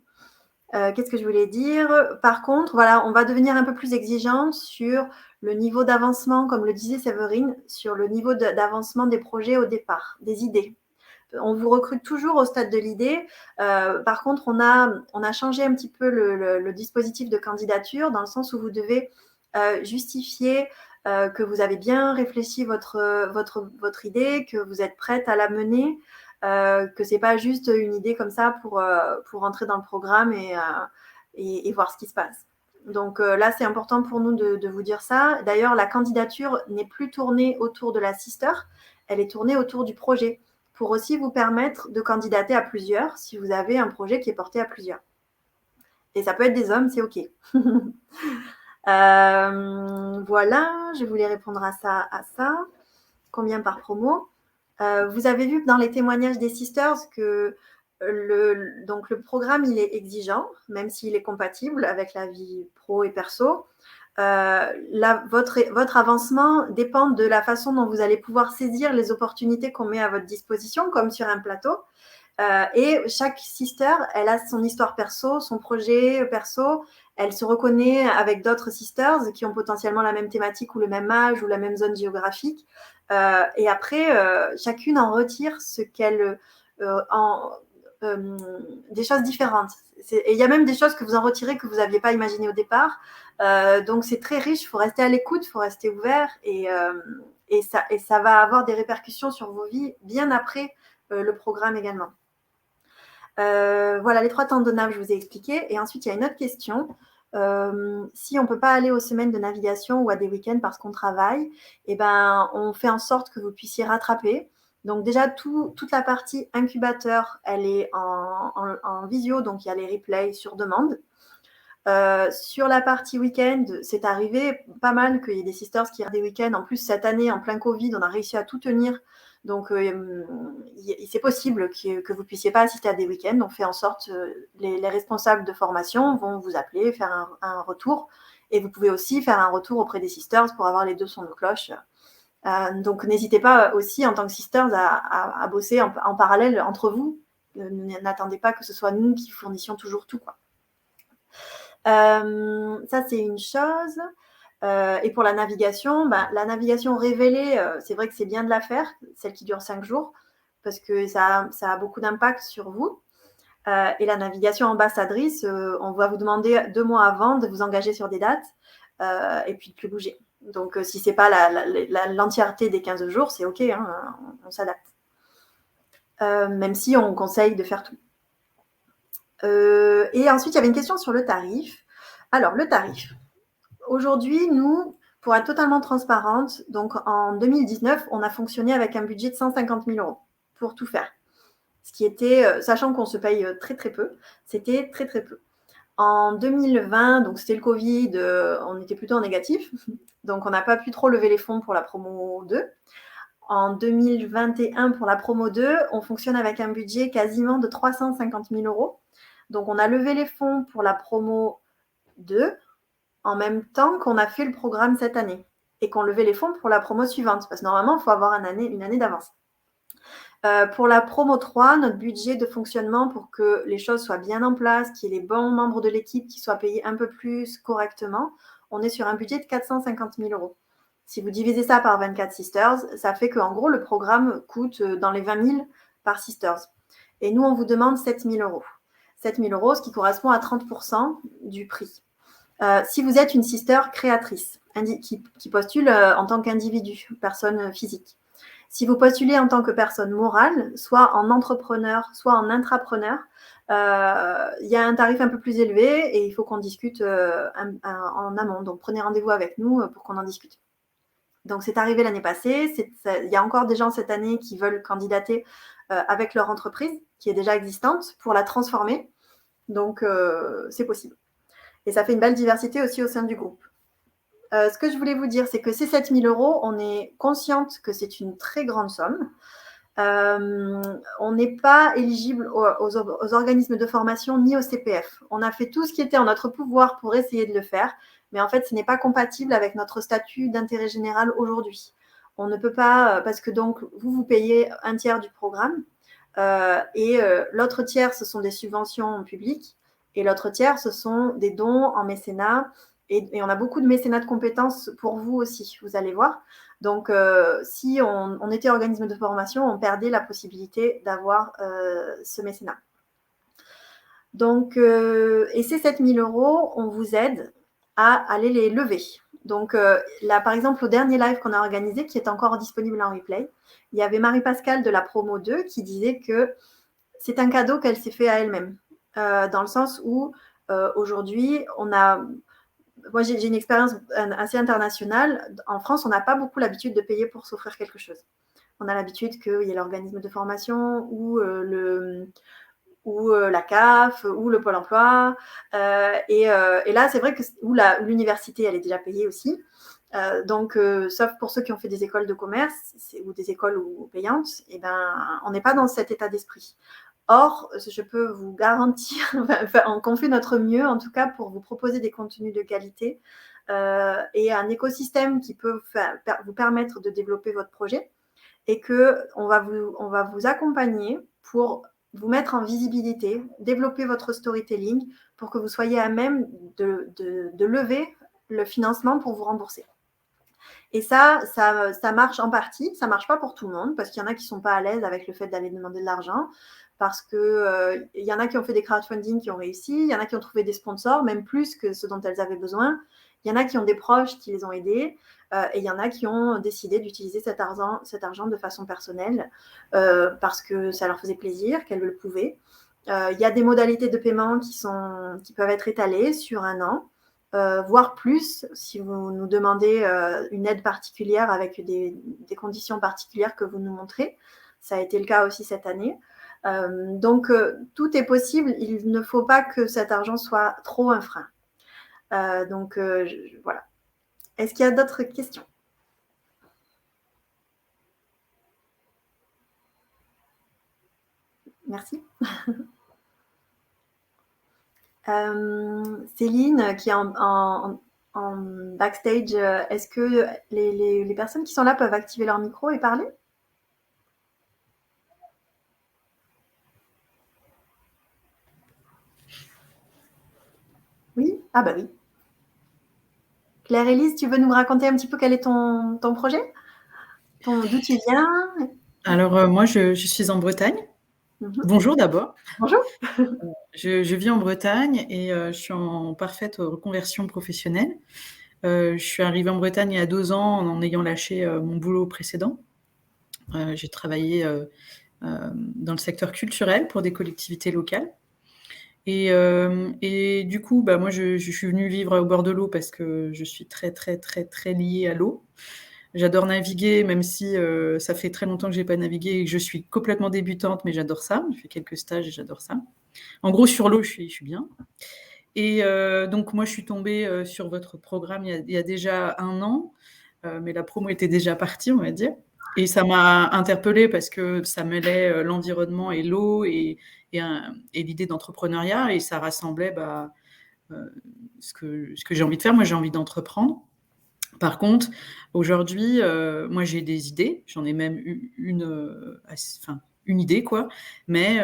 Qu'est-ce que je voulais dire? Par contre, voilà, on va devenir un peu plus exigeant sur le niveau d'avancement, comme le disait Séverine, sur le niveau d'avancement des projets au départ, des idées. On vous recrute toujours au stade de l'idée. Par contre, on a changé un petit peu le dispositif de candidature dans le sens où vous devez justifier que vous avez bien réfléchi votre idée, que vous êtes prête à la mener, que c'est pas juste une idée comme ça pour entrer dans le programme et voir ce qui se passe. Donc là, c'est important pour nous de vous dire ça. D'ailleurs, la candidature n'est plus tournée autour de la sister, elle est tournée autour du projet, pour aussi vous permettre de candidater à plusieurs si vous avez un projet qui est porté à plusieurs. Et ça peut être des hommes, c'est OK. Voilà, je voulais répondre à ça. Combien par promo? Vous avez vu dans les témoignages des sisters que donc le programme, il est exigeant, même s'il est compatible avec la vie pro et perso. Votre avancement dépend de la façon dont vous allez pouvoir saisir les opportunités qu'on met à votre disposition, comme sur un plateau. Et chaque sister, elle a son histoire perso, son projet perso. Elle se reconnaît avec d'autres sisters qui ont potentiellement la même thématique ou le même âge ou la même zone géographique. Et après, chacune en retire ce qu'elle des choses différentes. Et il y a même des choses que vous en retirez que vous n'aviez pas imaginé au départ. Donc c'est très riche, il faut rester à l'écoute, il faut rester ouvert et ça va avoir des répercussions sur vos vies bien après le programme également. Voilà, les 3 temps donnables, je vous ai expliqué. Et ensuite, il y a une autre question. Si on ne peut pas aller aux semaines de navigation ou à des week-ends parce qu'on travaille, eh ben, on fait en sorte que vous puissiez rattraper. Donc déjà, toute la partie incubateur, elle est en visio, donc il y a les replays sur demande. Sur la partie week-end, c'est arrivé pas mal qu'il y ait des sisters qui regardent des week-ends. En plus, cette année, en plein Covid, on a réussi à tout tenir. Donc, c'est possible que vous ne puissiez pas assister à des week-ends. On fait en sorte, les responsables de formation vont vous appeler, faire un retour. Et vous pouvez aussi faire un retour auprès des sisters pour avoir les 2 sons de cloche. Donc, n'hésitez pas aussi, en tant que sisters, à bosser en parallèle entre vous. N'attendez pas que ce soit nous qui fournissions toujours tout, quoi. Ça, c'est une chose. Et pour la navigation révélée, c'est vrai que c'est bien de la faire, celle qui dure 5 jours, parce que ça a beaucoup d'impact sur vous. Et la navigation ambassadrice, on va vous demander 2 mois avant de vous engager sur des dates et puis de plus bouger. Donc, si ce n'est pas l'entièreté des 15 jours, c'est OK, hein, on s'adapte. Même si on conseille de faire tout. Et ensuite, il y avait une question sur le tarif. Alors, le tarif. Aujourd'hui, nous, pour être totalement transparente, donc en 2019, on a fonctionné avec un budget de 150 000 € pour tout faire. Ce qui était, sachant qu'on se paye très très peu, c'était très très peu. En 2020, donc c'était le Covid, on était plutôt en négatif, donc on n'a pas pu trop lever les fonds pour la promo 2. En 2021, pour la promo 2, on fonctionne avec un budget quasiment de 350 000 €. Donc on a levé les fonds pour la promo 2 en même temps qu'on a fait le programme cette année et qu'on levait les fonds pour la promo suivante, parce que normalement, il faut avoir une année d'avance. Pour la promo 3, notre budget de fonctionnement pour que les choses soient bien en place, qu'il y ait les bons membres de l'équipe qui soient payés un peu plus correctement, on est sur un budget de 450 000 €. Si vous divisez ça par 24 sisters, ça fait qu'en gros, le programme coûte dans les 20 000 par sisters. Et nous, on vous demande 7 000 €. 7 000 €, ce qui correspond à 30% du prix. Si vous êtes une sister créatrice qui postule en tant qu'individu, personne physique. Si vous postulez en tant que personne morale, soit en entrepreneur, soit en intrapreneur, il y a un tarif un peu plus élevé et il faut qu'on discute en amont. Donc, prenez rendez-vous avec nous pour qu'on en discute. Donc, c'est arrivé l'année passée. Il y a encore des gens cette année qui veulent candidater avec leur entreprise qui est déjà existante pour la transformer. Donc, c'est possible. Et ça fait une belle diversité aussi au sein du groupe. Ce que je voulais vous dire, c'est que ces 7 000 €, on est consciente que c'est une très grande somme. On n'est pas éligible aux organismes de formation ni au CPF. On a fait tout ce qui était en notre pouvoir pour essayer de le faire, mais en fait, ce n'est pas compatible avec notre statut d'intérêt général aujourd'hui. On ne peut pas, parce que donc, vous payez un tiers du programme, et l'autre tiers, ce sont des subventions publiques, et l'autre tiers, ce sont des dons en mécénat. Et on a beaucoup de mécénat de compétences pour vous aussi, vous allez voir. Donc, si on était organisme de formation, on perdait la possibilité d'avoir ce mécénat. Donc, et ces 7 000 €, on vous aide à aller les lever. Donc, là, par exemple, au dernier live qu'on a organisé, qui est encore disponible en replay, il y avait Marie-Pascale de la promo 2 qui disait que c'est un cadeau qu'elle s'est fait à elle-même, dans le sens où aujourd'hui, moi, j'ai une expérience assez internationale. En France, on n'a pas beaucoup l'habitude de payer pour s'offrir quelque chose. On a l'habitude qu'il y ait l'organisme de formation ou la CAF ou le Pôle emploi. Et là, c'est vrai que l'université, elle est déjà payée aussi. Donc, sauf pour ceux qui ont fait des écoles de commerce ou des écoles payantes, eh ben, on n'est pas dans cet état d'esprit. Or, je peux vous garantir qu'on fait notre mieux, en tout cas, pour vous proposer des contenus de qualité et un écosystème qui peut vous permettre de développer votre projet et qu'on va vous accompagner pour vous mettre en visibilité, développer votre storytelling pour que vous soyez à même de lever le financement pour vous rembourser. Et ça marche en partie. Ça ne marche pas pour tout le monde parce qu'il y en a qui ne sont pas à l'aise avec le fait d'aller demander de l'argent parce qu'il y en a qui ont fait des crowdfunding qui ont réussi, il y en a qui ont trouvé des sponsors, même plus que ce dont elles avaient besoin. Il y en a qui ont des proches qui les ont aidés et il y en a qui ont décidé d'utiliser cet argent de façon personnelle parce que ça leur faisait plaisir, qu'elles le pouvaient. Il y a des modalités de paiement qui peuvent être étalées sur 1 an. Voire plus, si vous nous demandez une aide particulière avec des conditions particulières que vous nous montrez. Ça a été le cas aussi cette année. Donc, tout est possible. Il ne faut pas que cet argent soit trop un frein. Donc, voilà. Est-ce qu'il y a d'autres questions? Merci. Céline, qui est en backstage, est-ce que les personnes qui sont là peuvent activer leur micro et parler? Oui? Ah bah oui. Claire-Élise, tu veux nous raconter un petit peu quel est ton projet? D'où tu viens? Alors, moi, je suis en Bretagne. Bonjour d'abord. Bonjour. Je vis en Bretagne et je suis en parfaite reconversion professionnelle. Je suis arrivée en Bretagne il y a 2 ans en ayant lâché mon boulot précédent. J'ai travaillé dans le secteur culturel pour des collectivités locales. Et du coup, moi, je suis venue vivre au bord de l'eau parce que je suis très, très, très, très liée à l'eau. J'adore naviguer, même si ça fait très longtemps que j'ai pas navigué et que je suis complètement débutante, mais j'adore ça. J'ai fait quelques stages et j'adore ça. En gros, sur l'eau, je suis bien. Et donc, moi, je suis tombée sur votre programme il y a déjà 1 an, mais la promo était déjà partie, on va dire. Et ça m'a interpellée parce que ça mêlait l'environnement et l'eau et l'idée d'entrepreneuriat, et ça rassemblait ce que j'ai envie de faire. Moi, j'ai envie d'entreprendre. Par contre, aujourd'hui, moi, j'ai des idées. J'en ai même une idée, quoi. Mais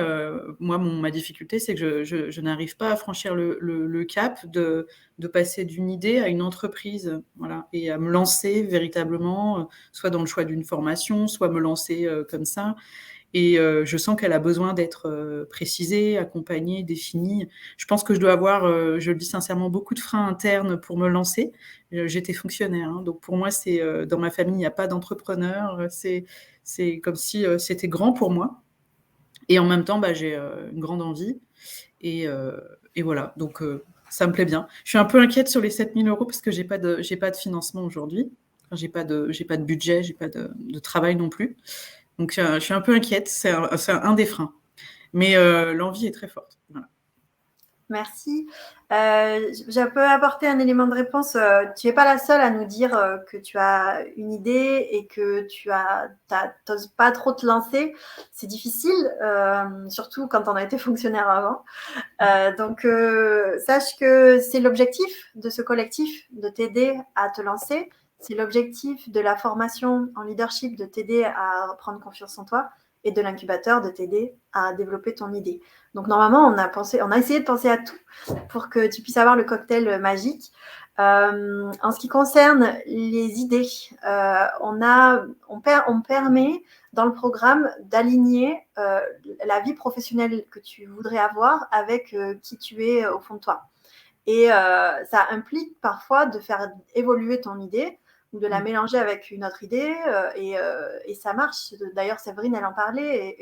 moi, ma difficulté, c'est que je n'arrive pas à franchir le cap de passer d'une idée à une entreprise, voilà, et à me lancer véritablement, soit dans le choix d'une formation, soit me lancer comme ça. Et je sens qu'elle a besoin d'être précisée, accompagnée, définie. Je pense que je dois avoir, je le dis sincèrement, beaucoup de freins internes pour me lancer. J'étais fonctionnaire, hein, donc pour moi, c'est dans ma famille, il n'y a pas d'entrepreneur. C'est comme si c'était grand pour moi. Et en même temps, j'ai une grande envie. Et voilà, donc ça me plaît bien. Je suis un peu inquiète sur les 7 000 € parce que j'ai pas de financement aujourd'hui. Enfin, j'ai pas de budget, j'ai pas de travail non plus. Donc, je suis un peu inquiète, c'est un des freins. Mais l'envie est très forte. Voilà. Merci. Je peux apporter un élément de réponse. Tu n'es pas la seule à nous dire que tu as une idée et que tu n'oses pas trop te lancer. C'est difficile, surtout quand on a été fonctionnaire avant. Donc, sache que c'est l'objectif de ce collectif, de t'aider à te lancer. C'est l'objectif de la formation en leadership, de t'aider à prendre confiance en toi, et de l'incubateur, de t'aider à développer ton idée. Donc, normalement, on a essayé de penser à tout pour que tu puisses avoir le cocktail magique. En ce qui concerne les idées, on permet dans le programme d'aligner la vie professionnelle que tu voudrais avoir avec qui tu es au fond de toi. Et ça implique parfois de faire évoluer ton idée ou de la mélanger avec une autre idée et ça marche. D'ailleurs, Séverine, elle en parlait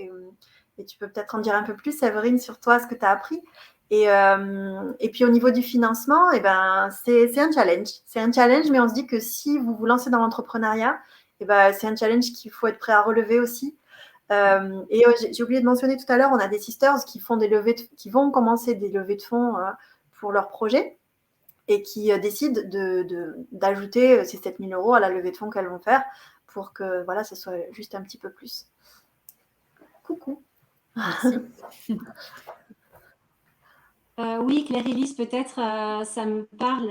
et tu peux peut-être en dire un peu plus, Séverine, sur toi, ce que tu as appris. Et puis, au niveau du financement, c'est un challenge. C'est un challenge, mais on se dit que si vous vous lancez dans l'entrepreneuriat, c'est un challenge qu'il faut être prêt à relever aussi. Et j'ai oublié de mentionner tout à l'heure, on a des sisters qui font qui vont commencer des levées de fonds pour leur projet. et qui décident d'ajouter ces 7 000 € à la levée de fonds qu'elles vont faire pour que voilà, ce soit juste un petit peu plus. Coucou. Merci. Oui, Claire-Élise, peut-être ça me parle,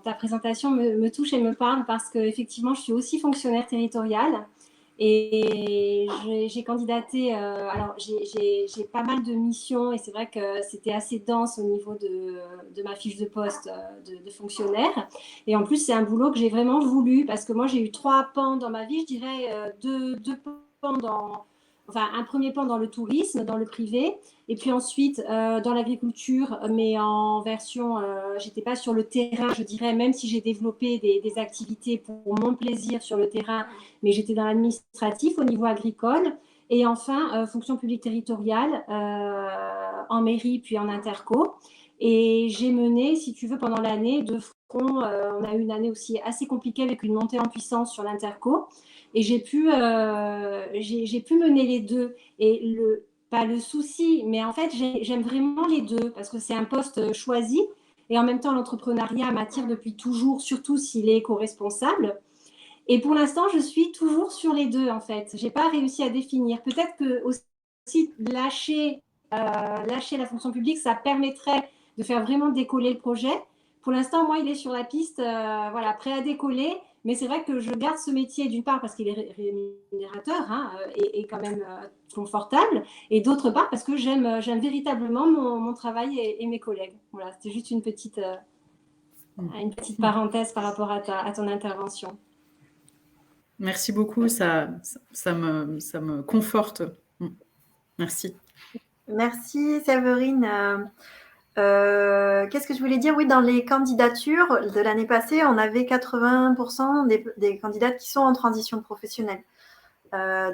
ta présentation me touche et me parle parce qu'effectivement, je suis aussi fonctionnaire territoriale et j'ai candidaté, alors j'ai pas mal de missions et c'est vrai que c'était assez dense au niveau de ma fiche de poste de fonctionnaire. Et en plus, c'est un boulot que j'ai vraiment voulu parce que moi, j'ai eu 3 pans dans ma vie, je dirais deux pans un premier pan dans le tourisme, dans le privé, et puis ensuite dans l'agriculture, mais en version, j'étais pas sur le terrain, je dirais, même si j'ai développé des activités pour mon plaisir sur le terrain, mais j'étais dans l'administratif au niveau agricole. Et enfin, fonction publique territoriale en mairie puis en interco. Et j'ai mené, si tu veux, pendant l'année de front, on a eu une année aussi assez compliquée avec une montée en puissance sur l'interco. Et j'ai pu mener les deux. Et pas le souci, mais en fait, j'aime vraiment les deux parce que c'est un poste choisi. Et en même temps, l'entrepreneuriat m'attire depuis toujours, surtout s'il est éco-responsable. Et pour l'instant, je suis toujours sur les deux, en fait. Je n'ai pas réussi à définir. Peut-être que aussi lâcher la fonction publique, ça permettrait de faire vraiment décoller le projet. Pour l'instant, moi, il est sur la piste, voilà, prêt à décoller. Mais c'est vrai que je garde ce métier d'une part parce qu'il est rémunérateur et quand même confortable, et d'autre part parce que j'aime véritablement mon travail et mes collègues. Voilà, c'était juste une petite parenthèse par rapport à ton intervention. Merci beaucoup, ça me conforte. Merci. Merci Séverine. Qu'est-ce que je voulais dire? Oui, dans les candidatures de l'année passée, on avait 80% des candidates qui sont en transition professionnelle.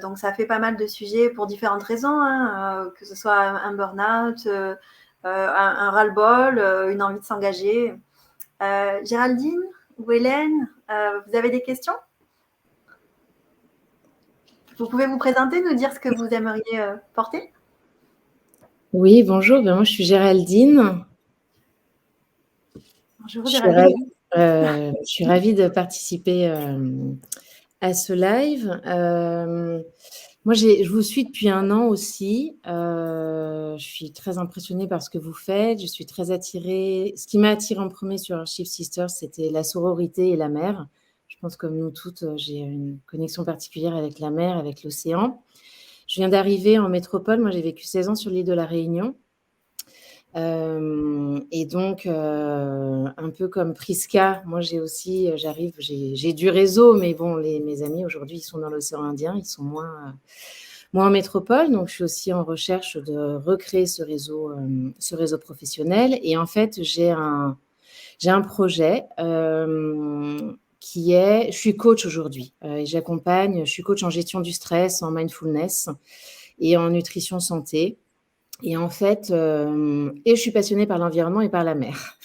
Donc, ça fait pas mal de sujets pour différentes raisons, que ce soit un burn-out, un ras-le-bol, une envie de s'engager. Géraldine ou Hélène, vous avez des questions? Vous pouvez vous présenter, nous dire ce que vous aimeriez porter? Oui, bonjour, moi je suis Géraldine. Bonjour Géraldine. Je suis ravie de participer à ce live. Moi, je vous suis depuis 1 an aussi. Je suis très impressionnée par ce que vous faites. Je suis très attirée. Ce qui m'a attirée en premier sur Archive Sisters, c'était la sororité et la mer. Je pense comme nous toutes, j'ai une connexion particulière avec la mer, avec l'océan. Je viens d'arriver en métropole. Moi, j'ai vécu 16 ans sur l'île de la Réunion. Et donc, un peu comme Prisca, moi j'ai du réseau, mais bon, mes amis aujourd'hui, ils sont dans l'océan Indien, ils sont moins en métropole, donc je suis aussi en recherche de recréer ce réseau professionnel. Et en fait, j'ai un projet je suis coach aujourd'hui, et je suis coach en gestion du stress, en mindfulness et en nutrition santé. Et en fait, je suis passionnée par l'environnement et par la mer.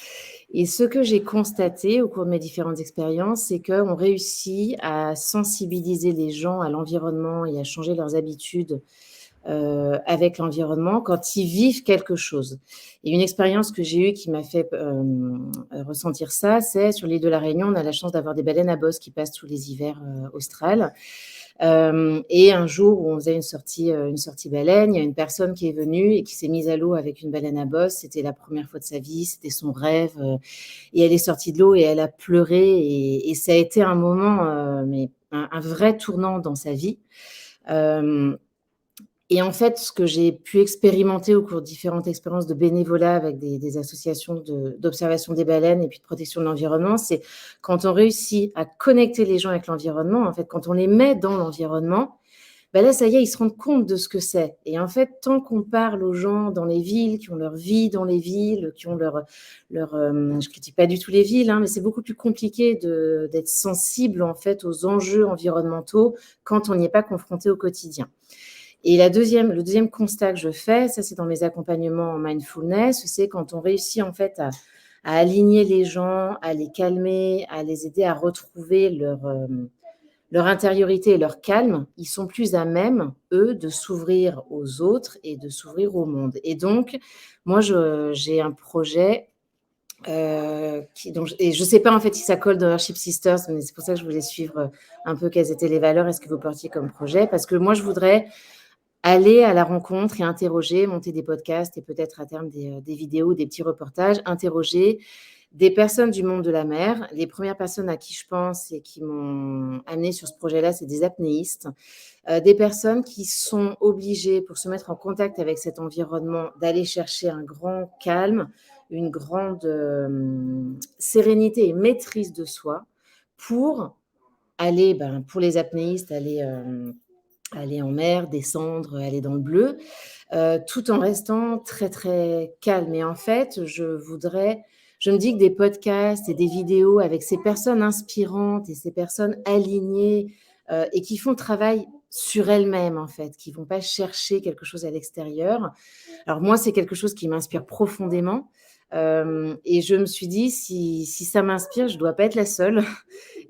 Et ce que j'ai constaté au cours de mes différentes expériences, c'est qu'on réussit à sensibiliser les gens à l'environnement et à changer leurs habitudes avec l'environnement quand ils vivent quelque chose. Et une expérience que j'ai eue qui m'a fait ressentir ça, c'est sur l'île de la Réunion, on a la chance d'avoir des baleines à bosse qui passent tous les hivers australes. Et un jour où on faisait une sortie baleine, il y a une personne qui est venue et qui s'est mise à l'eau avec une baleine à bosse. C'était la première fois de sa vie, c'était son rêve. Et elle est sortie de l'eau et elle a pleuré. Et ça a été un moment, mais un vrai tournant dans sa vie. Et en fait, ce que j'ai pu expérimenter au cours de différentes expériences de bénévolat avec des associations d'observation des baleines et puis de protection de l'environnement, c'est quand on réussit à connecter les gens avec l'environnement, en fait, quand on les met dans l'environnement, ben là, ça y est, ils se rendent compte de ce que c'est. Et en fait, tant qu'on parle aux gens dans les villes, qui ont leur vie dans les villes, qui ont je critique pas du tout les villes, mais c'est beaucoup plus compliqué d'être sensible, en fait, aux enjeux environnementaux quand on n'y est pas confronté au quotidien. Et le deuxième constat que je fais, ça c'est dans mes accompagnements en mindfulness, c'est quand on réussit en fait à aligner les gens, à les calmer, à les aider à retrouver leur intériorité et leur calme, ils sont plus à même, eux, de s'ouvrir aux autres et de s'ouvrir au monde. Et donc, moi, j'ai un projet Et je ne sais pas en fait si ça colle dans Worship Sisters, mais c'est pour ça que je voulais suivre un peu quelles étaient les valeurs et ce que vous portiez comme projet, parce que moi je voudrais aller à la rencontre et interroger, monter des podcasts et peut-être à terme des vidéos, des petits reportages, interroger des personnes du monde de la mer. Les premières personnes à qui je pense et qui m'ont amené sur ce projet-là, c'est des apnéistes, des personnes qui sont obligées, pour se mettre en contact avec cet environnement, d'aller chercher un grand calme, une grande sérénité et maîtrise de soi pour aller, pour les apnéistes, aller en mer, descendre, aller dans le bleu, tout en restant très, très calme. Et en fait, je me dis que des podcasts et des vidéos avec ces personnes inspirantes et ces personnes alignées et qui font le travail sur elles-mêmes, en fait, qui ne vont pas chercher quelque chose à l'extérieur. Alors moi, c'est quelque chose qui m'inspire profondément. Et je me suis dit, si ça m'inspire, je ne dois pas être la seule.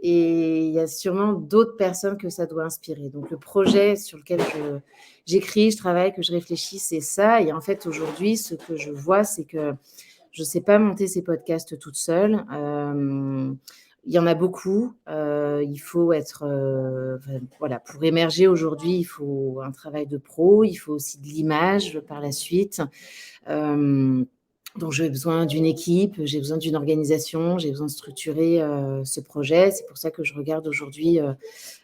Et il y a sûrement d'autres personnes que ça doit inspirer. Donc, le projet sur lequel j'écris, je travaille, que je réfléchis, c'est ça. Et en fait, aujourd'hui, ce que je vois, c'est que je ne sais pas monter ces podcasts toute seule. Il y en a beaucoup. Il faut être... voilà, pour émerger aujourd'hui, il faut un travail de pro. Il faut aussi de l'image par la suite. Donc, j'ai besoin d'une équipe, j'ai besoin d'une organisation, j'ai besoin de structurer ce projet. C'est pour ça que je regarde aujourd'hui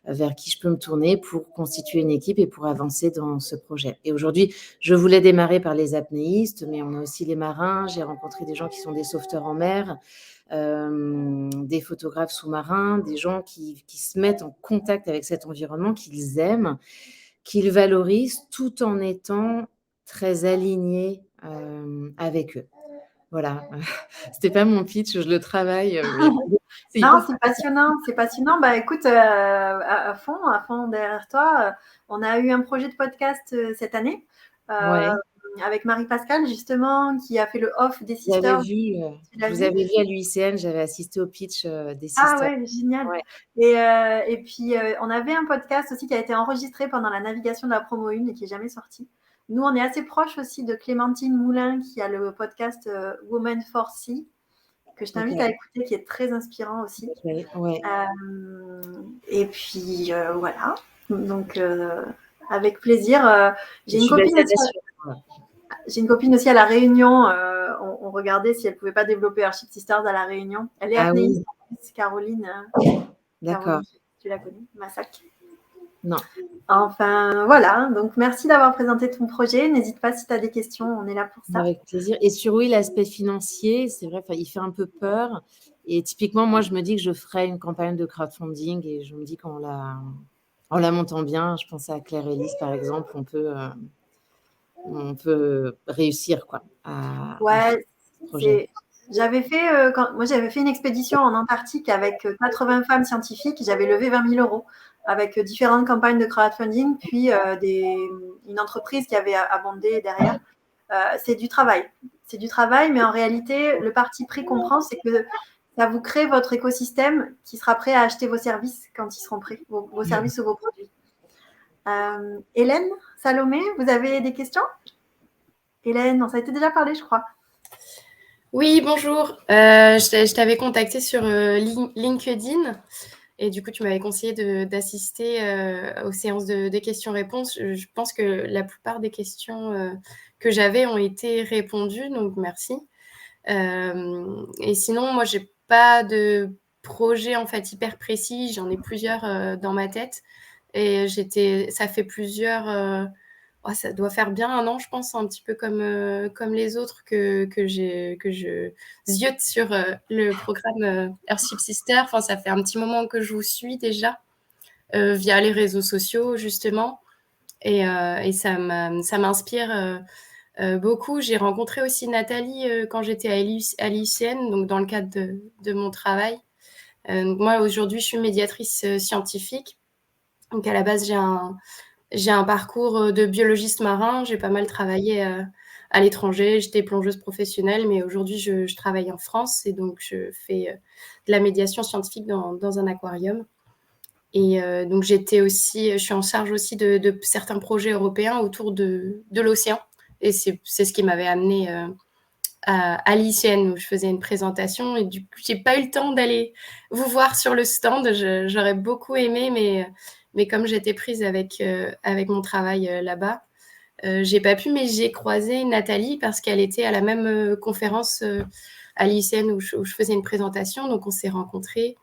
vers qui je peux me tourner pour constituer une équipe et pour avancer dans ce projet. Et aujourd'hui, je voulais démarrer par les apnéistes, mais on a aussi les marins. J'ai rencontré des gens qui sont des sauveteurs en mer, des photographes sous-marins, des gens qui se mettent en contact avec cet environnement, qu'ils aiment, qu'ils valorisent, tout en étant très alignés avec eux. Voilà, c'était pas mon pitch, je le travaille. Non, c'est passionnant, c'est passionnant. Bah écoute, à fond derrière toi. On a eu un projet de podcast cette année avec Marie-Pascale, justement, qui a fait le off des Sisters. Vous avez vu à l'UICN, j'avais assisté au pitch des Sisters. Ah ouais, génial. Ouais. Et puis, on avait un podcast aussi qui a été enregistré pendant la navigation de la promo 1 et qui n'est jamais sorti. Nous, on est assez proche aussi de Clémentine Moulin, qui a le podcast Women for Sea, que je t'invite à écouter, qui est très inspirant aussi. Et puis, voilà. Donc, avec plaisir. J'ai une copine aussi à La Réunion. On regardait si elle ne pouvait pas développer Worship Sisters à La Réunion. Elle est apnéiste, Caroline. D'accord. Caroline, tu la connais, Massac. Non. Enfin, voilà. Donc, merci d'avoir présenté ton projet. N'hésite pas si tu as des questions, on est là pour ça. Avec plaisir. Et sur l'aspect financier, c'est vrai, il fait un peu peur. Et typiquement, moi, je me dis que je ferais une campagne de crowdfunding et je me dis qu'en la montant bien, je pense à Claire Ellis, par exemple, on peut réussir quoi. J'avais fait une expédition en Antarctique avec 80 femmes scientifiques. J'avais levé 20 000 € avec différentes campagnes de crowdfunding, puis une entreprise qui avait abondé derrière. C'est du travail, mais en réalité, le parti pris qu'on prend, c'est que ça vous crée votre écosystème qui sera prêt à acheter vos services quand ils seront prêts, vos services ou vos produits. Hélène, Salomé, vous avez des questions? Hélène, ça a été déjà parlé, je crois. Oui, bonjour. Je t'avais contacté sur LinkedIn et du coup, tu m'avais conseillé d'assister aux séances de questions-réponses. Je pense que la plupart des questions que j'avais ont été répondues, donc merci. Et sinon, moi, j'ai pas de projet en fait hyper précis. J'en ai plusieurs dans ma tête et ça fait plusieurs. Ça doit faire bien 1 an, je pense, un petit peu comme les autres que je ziote sur le programme Worship Sisters. Enfin, ça fait un petit moment que je vous suis déjà via les réseaux sociaux, justement. Et ça m'inspire beaucoup. J'ai rencontré aussi Nathalie quand j'étais à l'IUCN, donc dans le cadre de mon travail. Donc moi, aujourd'hui, je suis médiatrice scientifique. Donc, à la base, j'ai un parcours de biologiste marin. J'ai pas mal travaillé à l'étranger. J'étais plongeuse professionnelle, mais aujourd'hui, je travaille en France et donc je fais de la médiation scientifique dans un aquarium. Et donc, je suis en charge aussi de certains projets européens autour de l'océan. Et c'est ce qui m'avait amenée à l'ICN où je faisais une présentation, et du coup, j'ai pas eu le temps d'aller vous voir sur le stand. J'aurais beaucoup aimé, mais comme j'étais prise avec mon travail là-bas, j'ai pas pu, mais j'ai croisé Nathalie parce qu'elle était à la même conférence à l'ICN où je faisais une présentation, donc on s'est rencontrés.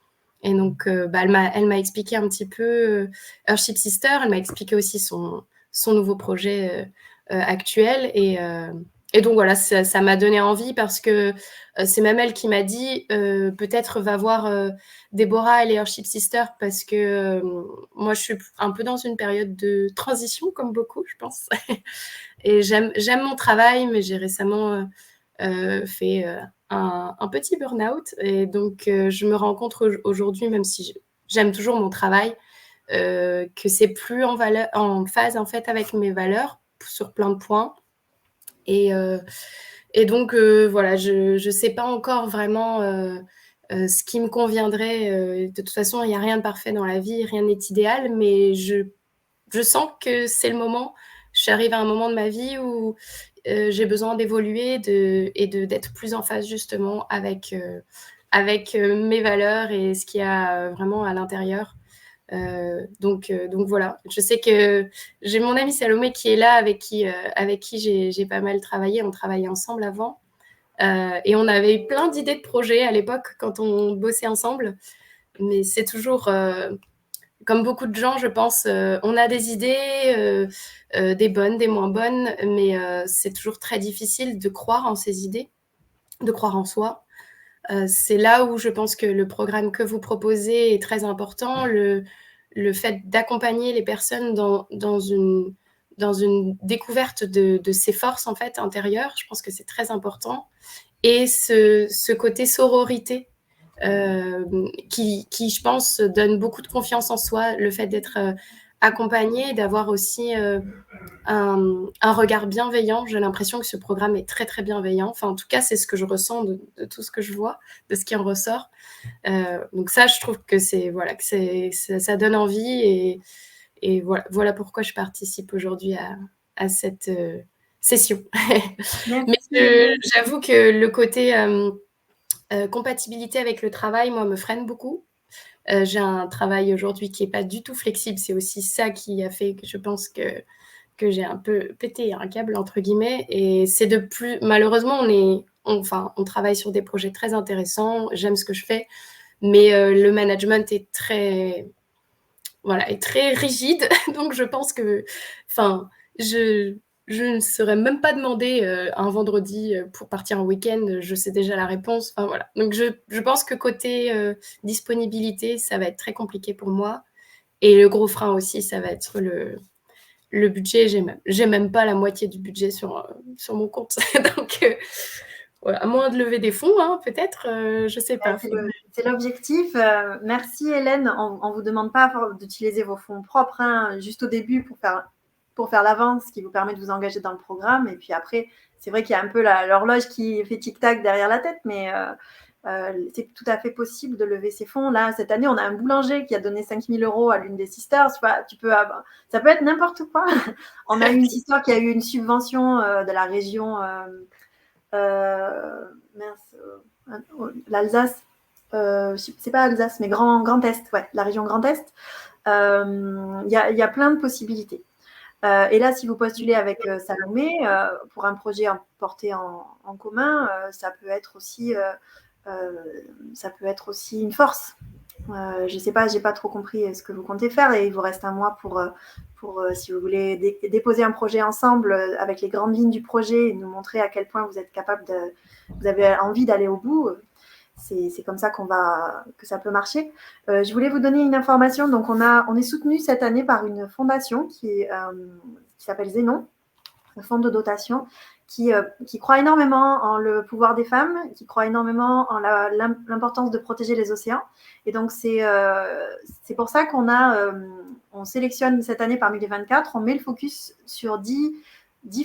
Et donc, elle m'a expliqué un petit peu Earthship Sister, elle m'a expliqué aussi son nouveau projet actuel. Et donc, voilà, ça m'a donné envie parce que c'est même elle qui m'a dit peut-être va voir Déborah et les Earthship Sister parce que moi, je suis un peu dans une période de transition, comme beaucoup, je pense. Et j'aime mon travail, mais j'ai récemment fait un petit burn-out. Et donc, je me rends compte aujourd'hui, même si j'aime toujours mon travail, que c'est plus en phase en fait avec mes valeurs sur plein de points. Et donc, voilà, je ne sais pas encore vraiment ce qui me conviendrait. De toute façon, il n'y a rien de parfait dans la vie, rien n'est idéal, mais je sens que c'est le moment. J'arrive à un moment de ma vie où j'ai besoin d'évoluer et d'être plus en phase justement avec mes valeurs et ce qu'il y a vraiment à l'intérieur. Donc voilà, je sais que j'ai mon amie Salomé qui est là, avec qui j'ai pas mal travaillé. On travaillait ensemble avant. Et on avait eu plein d'idées de projets à l'époque quand on bossait ensemble. Mais c'est toujours, comme beaucoup de gens, je pense, on a des idées, des bonnes, des moins bonnes, mais c'est toujours très difficile de croire en ces idées, de croire en soi. C'est là où je pense que le programme que vous proposez est très important, le fait d'accompagner les personnes dans une découverte de ses forces en fait intérieures. Je pense que c'est très important. Et ce côté sororité qui, je pense, donne beaucoup de confiance en soi, le fait d'être accompagné, d'avoir aussi un regard bienveillant. J'ai l'impression que ce programme est très, très bienveillant. Enfin, en tout cas, c'est ce que je ressens de tout ce que je vois, de ce qui en ressort. Donc ça, je trouve que ça donne envie. Et voilà pourquoi je participe aujourd'hui à cette session. Mais j'avoue que le côté compatibilité avec le travail, moi, me freine beaucoup. J'ai un travail aujourd'hui qui n'est pas du tout flexible. C'est aussi ça qui a fait que je pense que j'ai un peu pété un câble, entre guillemets. Et c'est de plus... Malheureusement, on travaille sur des projets très intéressants. J'aime ce que je fais. Mais le management est très rigide. Donc, je pense que... Je ne serais même pas demandé un vendredi pour partir en week-end. Je sais déjà la réponse. Enfin, voilà. Donc, je pense que côté disponibilité, ça va être très compliqué pour moi. Et le gros frein aussi, ça va être le budget. J'ai même pas la moitié du budget sur mon compte. Donc, voilà. À moins de lever des fonds, hein, peut-être. Je sais pas. C'est l'objectif. Merci Hélène. On ne vous demande pas d'utiliser vos fonds propres, hein, juste au début pour faire l'avance, qui vous permet de vous engager dans le programme. Et puis après, c'est vrai qu'il y a un peu l'horloge qui fait tic-tac derrière la tête, mais c'est tout à fait possible de lever ces fonds. Là, cette année, on a un boulanger qui a donné 5 000 € à l'une des sisters. Ça peut être n'importe quoi. On a eu une sister qui a eu une subvention de la région l'Alsace. C'est pas Alsace, mais Grand Est, ouais, la région Grand Est. Il y a plein de possibilités. Et là, si vous postulez avec Salomé pour un projet porté en commun, ça peut être aussi une force. Je ne sais pas, j'ai pas trop compris ce que vous comptez faire, et il vous reste un mois pour si vous voulez déposer un projet ensemble avec les grandes lignes du projet et nous montrer à quel point vous êtes capable vous avez envie d'aller au bout. C'est comme ça que ça peut marcher. Je voulais vous donner une information. Donc, on est soutenu cette année par une fondation qui s'appelle Zénon, un fonds de dotation, qui croit énormément en le pouvoir des femmes, qui croit énormément en l'importance de protéger les océans. Et donc, c'est pour ça on sélectionne cette année parmi les 24, on met le focus sur 10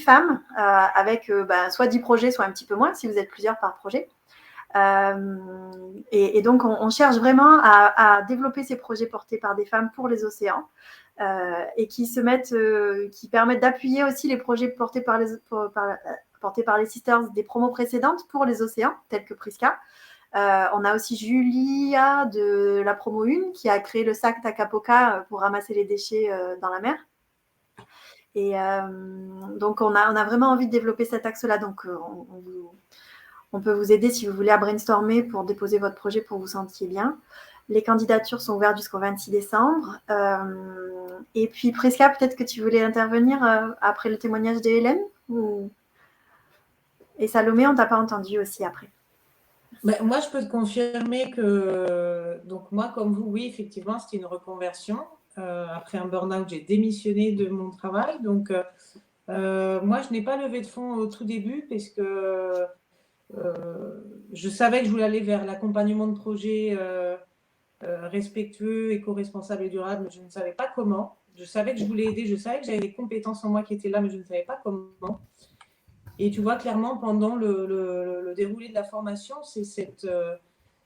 femmes avec soit 10 projets, soit un petit peu moins, si vous êtes plusieurs par projet. Et donc, on cherche vraiment à développer ces projets portés par des femmes pour les océans et qui permettent d'appuyer aussi les projets portés apportées par les sisters des promos précédentes pour les océans, telles que Prisca. On a aussi Julia de la promo 1 qui a créé le sac Takapoka pour ramasser les déchets dans la mer. Et donc, on a vraiment envie de développer cet axe-là. Donc, on peut vous aider si vous voulez à brainstormer pour déposer votre projet pour que vous sentiez bien. Les candidatures sont ouvertes jusqu'au 26 décembre. Et puis, Prisca, peut-être que tu voulais intervenir après le témoignage de Hélène Et Salomé, on ne t'a pas entendu aussi après. Moi, je peux te confirmer que, donc moi, comme vous, oui, effectivement, c'était une reconversion. Après un burn-out, j'ai démissionné de mon travail. Donc, moi, je n'ai pas levé de fonds au tout début parce que je savais que je voulais aller vers l'accompagnement de projets respectueux, éco-responsables et durables, mais je ne savais pas comment. Je savais que je voulais aider, je savais que j'avais des compétences en moi qui étaient là, mais je ne savais pas comment. Et tu vois, clairement, pendant le déroulé de la formation, c'est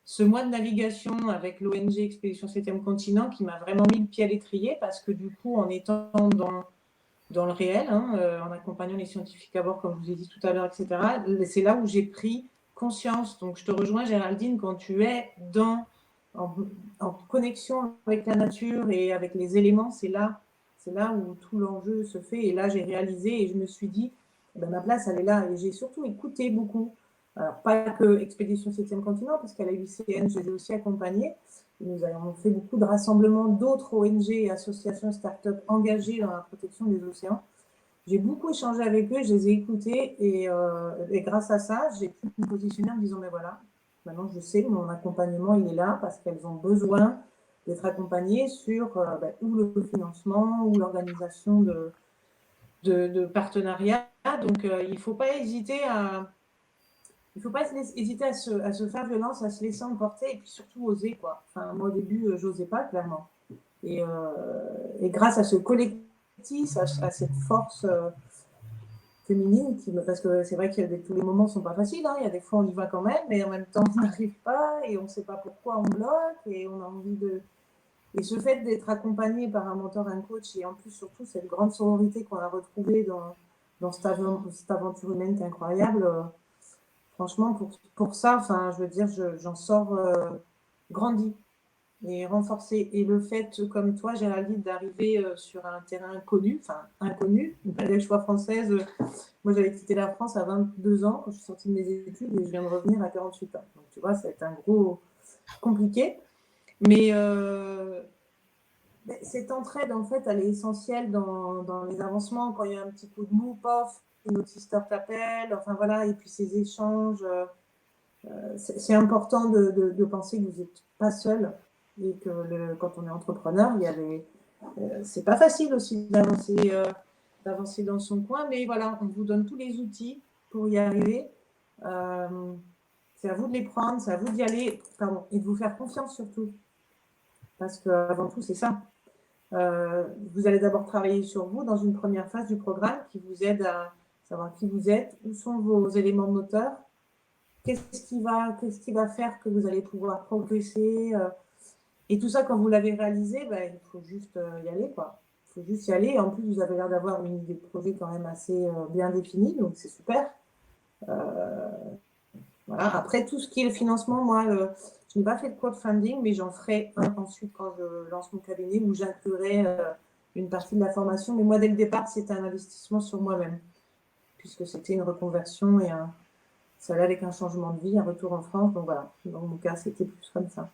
ce mois de navigation avec l'ONG Expédition 7e Continent qui m'a vraiment mis le pied à l'étrier parce que du coup, en étant dans le réel, en accompagnant les scientifiques à bord, comme je vous ai dit tout à l'heure, etc., c'est là où j'ai pris conscience. Donc, je te rejoins, Géraldine, quand tu es en connexion avec la nature et avec les éléments, c'est là où tout l'enjeu se fait. Et là, j'ai réalisé et je me suis dit, ma place, elle est là. Et j'ai surtout écouté beaucoup. Alors, pas que Expédition 7e Continent, parce qu'à la UICN, je les ai aussi accompagnés. Nous avons fait beaucoup de rassemblements d'autres ONG et associations start-up engagées dans la protection des océans. J'ai beaucoup échangé avec eux, je les ai écoutés et grâce à ça, j'ai pu me positionner en me disant, mais voilà, maintenant je sais que mon accompagnement, il est là parce qu'elles ont besoin d'être accompagnées sur ou le financement ou l'organisation de partenariats. Donc, il ne faut pas hésiter à se faire violence, à se laisser emporter et puis surtout oser, quoi. Enfin, moi, au début, je n'osais pas, clairement. Et grâce à ce collectif, à cette force féminine, parce que c'est vrai que tous les moments ne sont pas faciles, il y a des fois on y va quand même, mais en même temps on n'arrive pas et on ne sait pas pourquoi on bloque et on a envie de... Et ce fait d'être accompagné par un mentor, un coach et en plus surtout cette grande sororité qu'on a retrouvée dans cette aventure humaine qui est incroyable, franchement pour ça, je veux dire, j'en sors grandi et renforcé. Et le fait, comme toi, Géraldine, d'arriver sur un terrain inconnu, malgré le choix française, moi j'avais quitté la France à 22 ans quand je suis sortie de mes études et je viens de revenir à 48 ans. Donc tu vois, ça a été un gros compliqué. Mais cette entraide, en fait, elle est essentielle dans les avancements. Quand il y a un petit coup de mou, pof, une autre sister t'appelle, enfin voilà, et puis ces échanges, c'est important de penser que vous n'êtes pas seul et que quand on est entrepreneur, c'est pas facile aussi d'avancer dans son coin, mais voilà, on vous donne tous les outils pour y arriver. C'est à vous de les prendre, c'est à vous d'y aller, et de vous faire confiance surtout. Parce qu'avant tout, c'est ça. Vous allez d'abord travailler sur vous dans une première phase du programme qui vous aide à savoir qui vous êtes, où sont vos éléments moteurs, qu'est-ce qui va faire que vous allez pouvoir progresser. Et tout ça, quand vous l'avez réalisé, il faut juste y aller, quoi. Il faut juste y aller. Et en plus, vous avez l'air d'avoir une idée de projet quand même assez bien définie, donc c'est super. Voilà. Après, tout ce qui est le financement, moi, je n'ai pas fait de crowdfunding, mais j'en ferai un ensuite quand je lance mon cabinet où j'inclurai une partie de la formation. Mais moi, dès le départ, c'était un investissement sur moi-même, puisque c'était une reconversion et ça allait avec un changement de vie, un retour en France. Donc voilà, dans mon cas, c'était plus comme ça.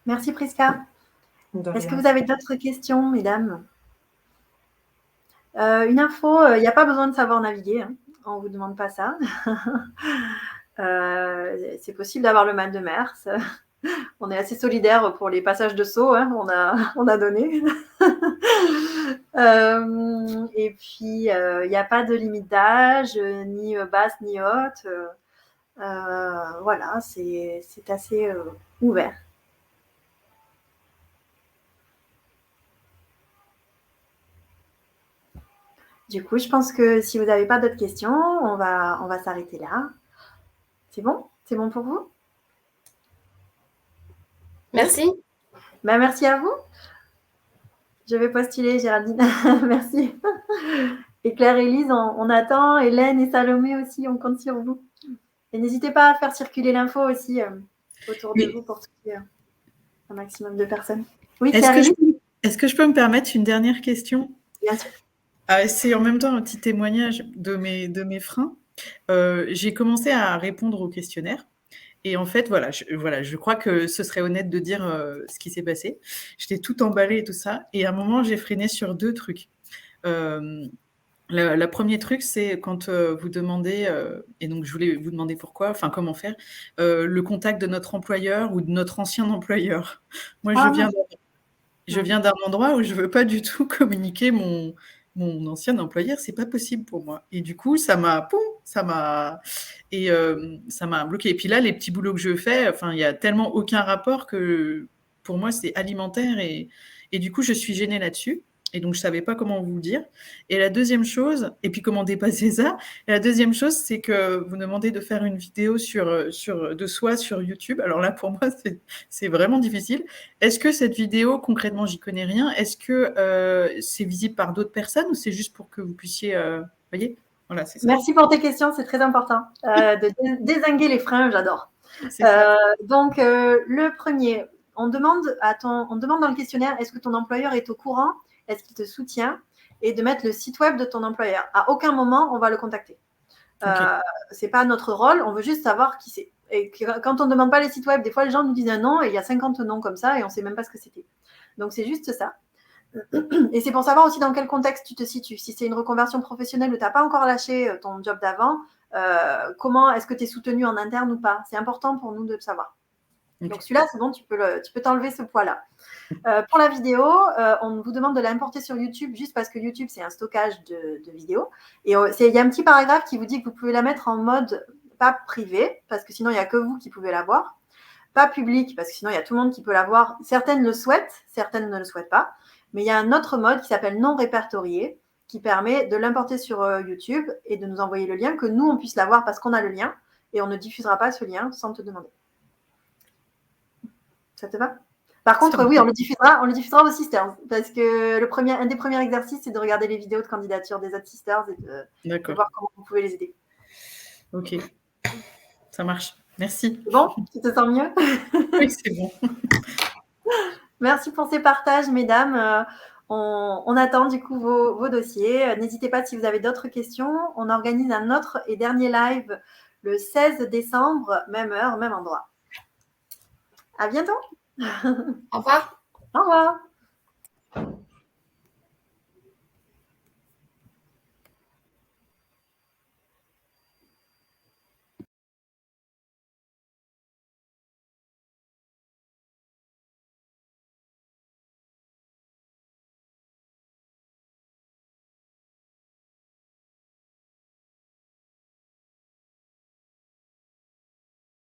Merci Prisca. Est-ce que vous avez d'autres questions, mesdames? Une info, il n'y a pas besoin de savoir naviguer, on ne vous demande pas ça. C'est possible d'avoir le mal de mer. On est assez solidaires pour les passages de saut, on a donné. Et puis, il n'y a pas de limite d'âge, ni basse ni haute. Voilà, c'est assez ouvert. Du coup, je pense que si vous n'avez pas d'autres questions, on va s'arrêter là. C'est bon? C'est bon pour vous? Merci. Merci à vous. Je vais postuler, Géraldine. Merci. Et Claire-Élise, on attend. Hélène et Salomé aussi, on compte sur vous. Et n'hésitez pas à faire circuler l'info aussi autour de vous pour toucher un maximum de personnes. Oui, Claire-Élise ? Est-ce que je peux me permettre une dernière question? Bien sûr. C'est en même temps un petit témoignage de mes freins. J'ai commencé à répondre au questionnaire. Et en fait, voilà, je crois que ce serait honnête de dire ce qui s'est passé. J'étais toute emballée et tout ça. Et à un moment, j'ai freiné sur 2 trucs. Le premier truc, c'est quand vous demandez, et donc je voulais vous demander pourquoi, enfin comment faire, le contact de notre employeur ou de notre ancien employeur. Moi, je viens d'un endroit où je veux pas du tout communiquer mon ancien employeur, c'est pas possible pour moi. Et du coup, ça m'a bloqué. Et puis là, les petits boulots que je fais, enfin, il y a tellement aucun rapport que pour moi, c'est alimentaire et du coup, je suis gênée là-dessus. Et donc, je savais pas comment vous le dire. Et la deuxième chose, et puis comment dépasser ça. Et la deuxième chose, c'est que vous demandez de faire une vidéo de soi sur YouTube. Alors là, pour moi, c'est vraiment difficile. Est-ce que cette vidéo, concrètement, j'y connais rien, est-ce que c'est visible par d'autres personnes ou c'est juste pour que vous puissiez, voyez, voilà, c'est ça. Merci pour tes questions, c'est très important de dézinguer les freins, j'adore. Donc, le premier, on demande dans le questionnaire, est-ce que ton employeur est au courant? Est-ce qu'il te soutient? Et de mettre le site web de ton employeur. À aucun moment, on va le contacter. C'est pas notre rôle, on veut juste savoir qui c'est. Et quand on ne demande pas les sites web, des fois, les gens nous disent un nom et il y a 50 noms comme ça et on ne sait même pas ce que c'était. Donc, c'est juste ça. Et c'est pour savoir aussi dans quel contexte tu te situes. Si c'est une reconversion professionnelle où tu n'as pas encore lâché ton job d'avant, comment est-ce que tu es soutenu en interne ou pas? C'est important pour nous de le savoir. Donc celui-là, c'est bon, tu peux t'enlever ce poids-là. Pour la vidéo, on vous demande de l'importer sur YouTube juste parce que YouTube, c'est un stockage de vidéos. Et il y a un petit paragraphe qui vous dit que vous pouvez la mettre en mode pas privé, parce que sinon, il n'y a que vous qui pouvez la voir. Pas public, parce que sinon, il y a tout le monde qui peut la voir. Certaines le souhaitent, certaines ne le souhaitent pas. Mais il y a un autre mode qui s'appelle non répertorié, qui permet de l'importer sur YouTube et de nous envoyer le lien, que nous, on puisse la voir parce qu'on a le lien. Et on ne diffusera pas ce lien sans te demander. Ça te va? Par contre, oui, on le diffusera aux sisters, parce que un des premiers exercices, c'est de regarder les vidéos de candidature des autres sisters et de voir comment vous pouvez les aider. Ok, ça marche. Merci. C'est bon? Tu te sens mieux? Oui, c'est bon. Merci pour ces partages, mesdames. On attend du coup vos dossiers. N'hésitez pas si vous avez d'autres questions. On organise un autre et dernier live le 16 décembre, même heure, même endroit. À bientôt. Au revoir. Au revoir.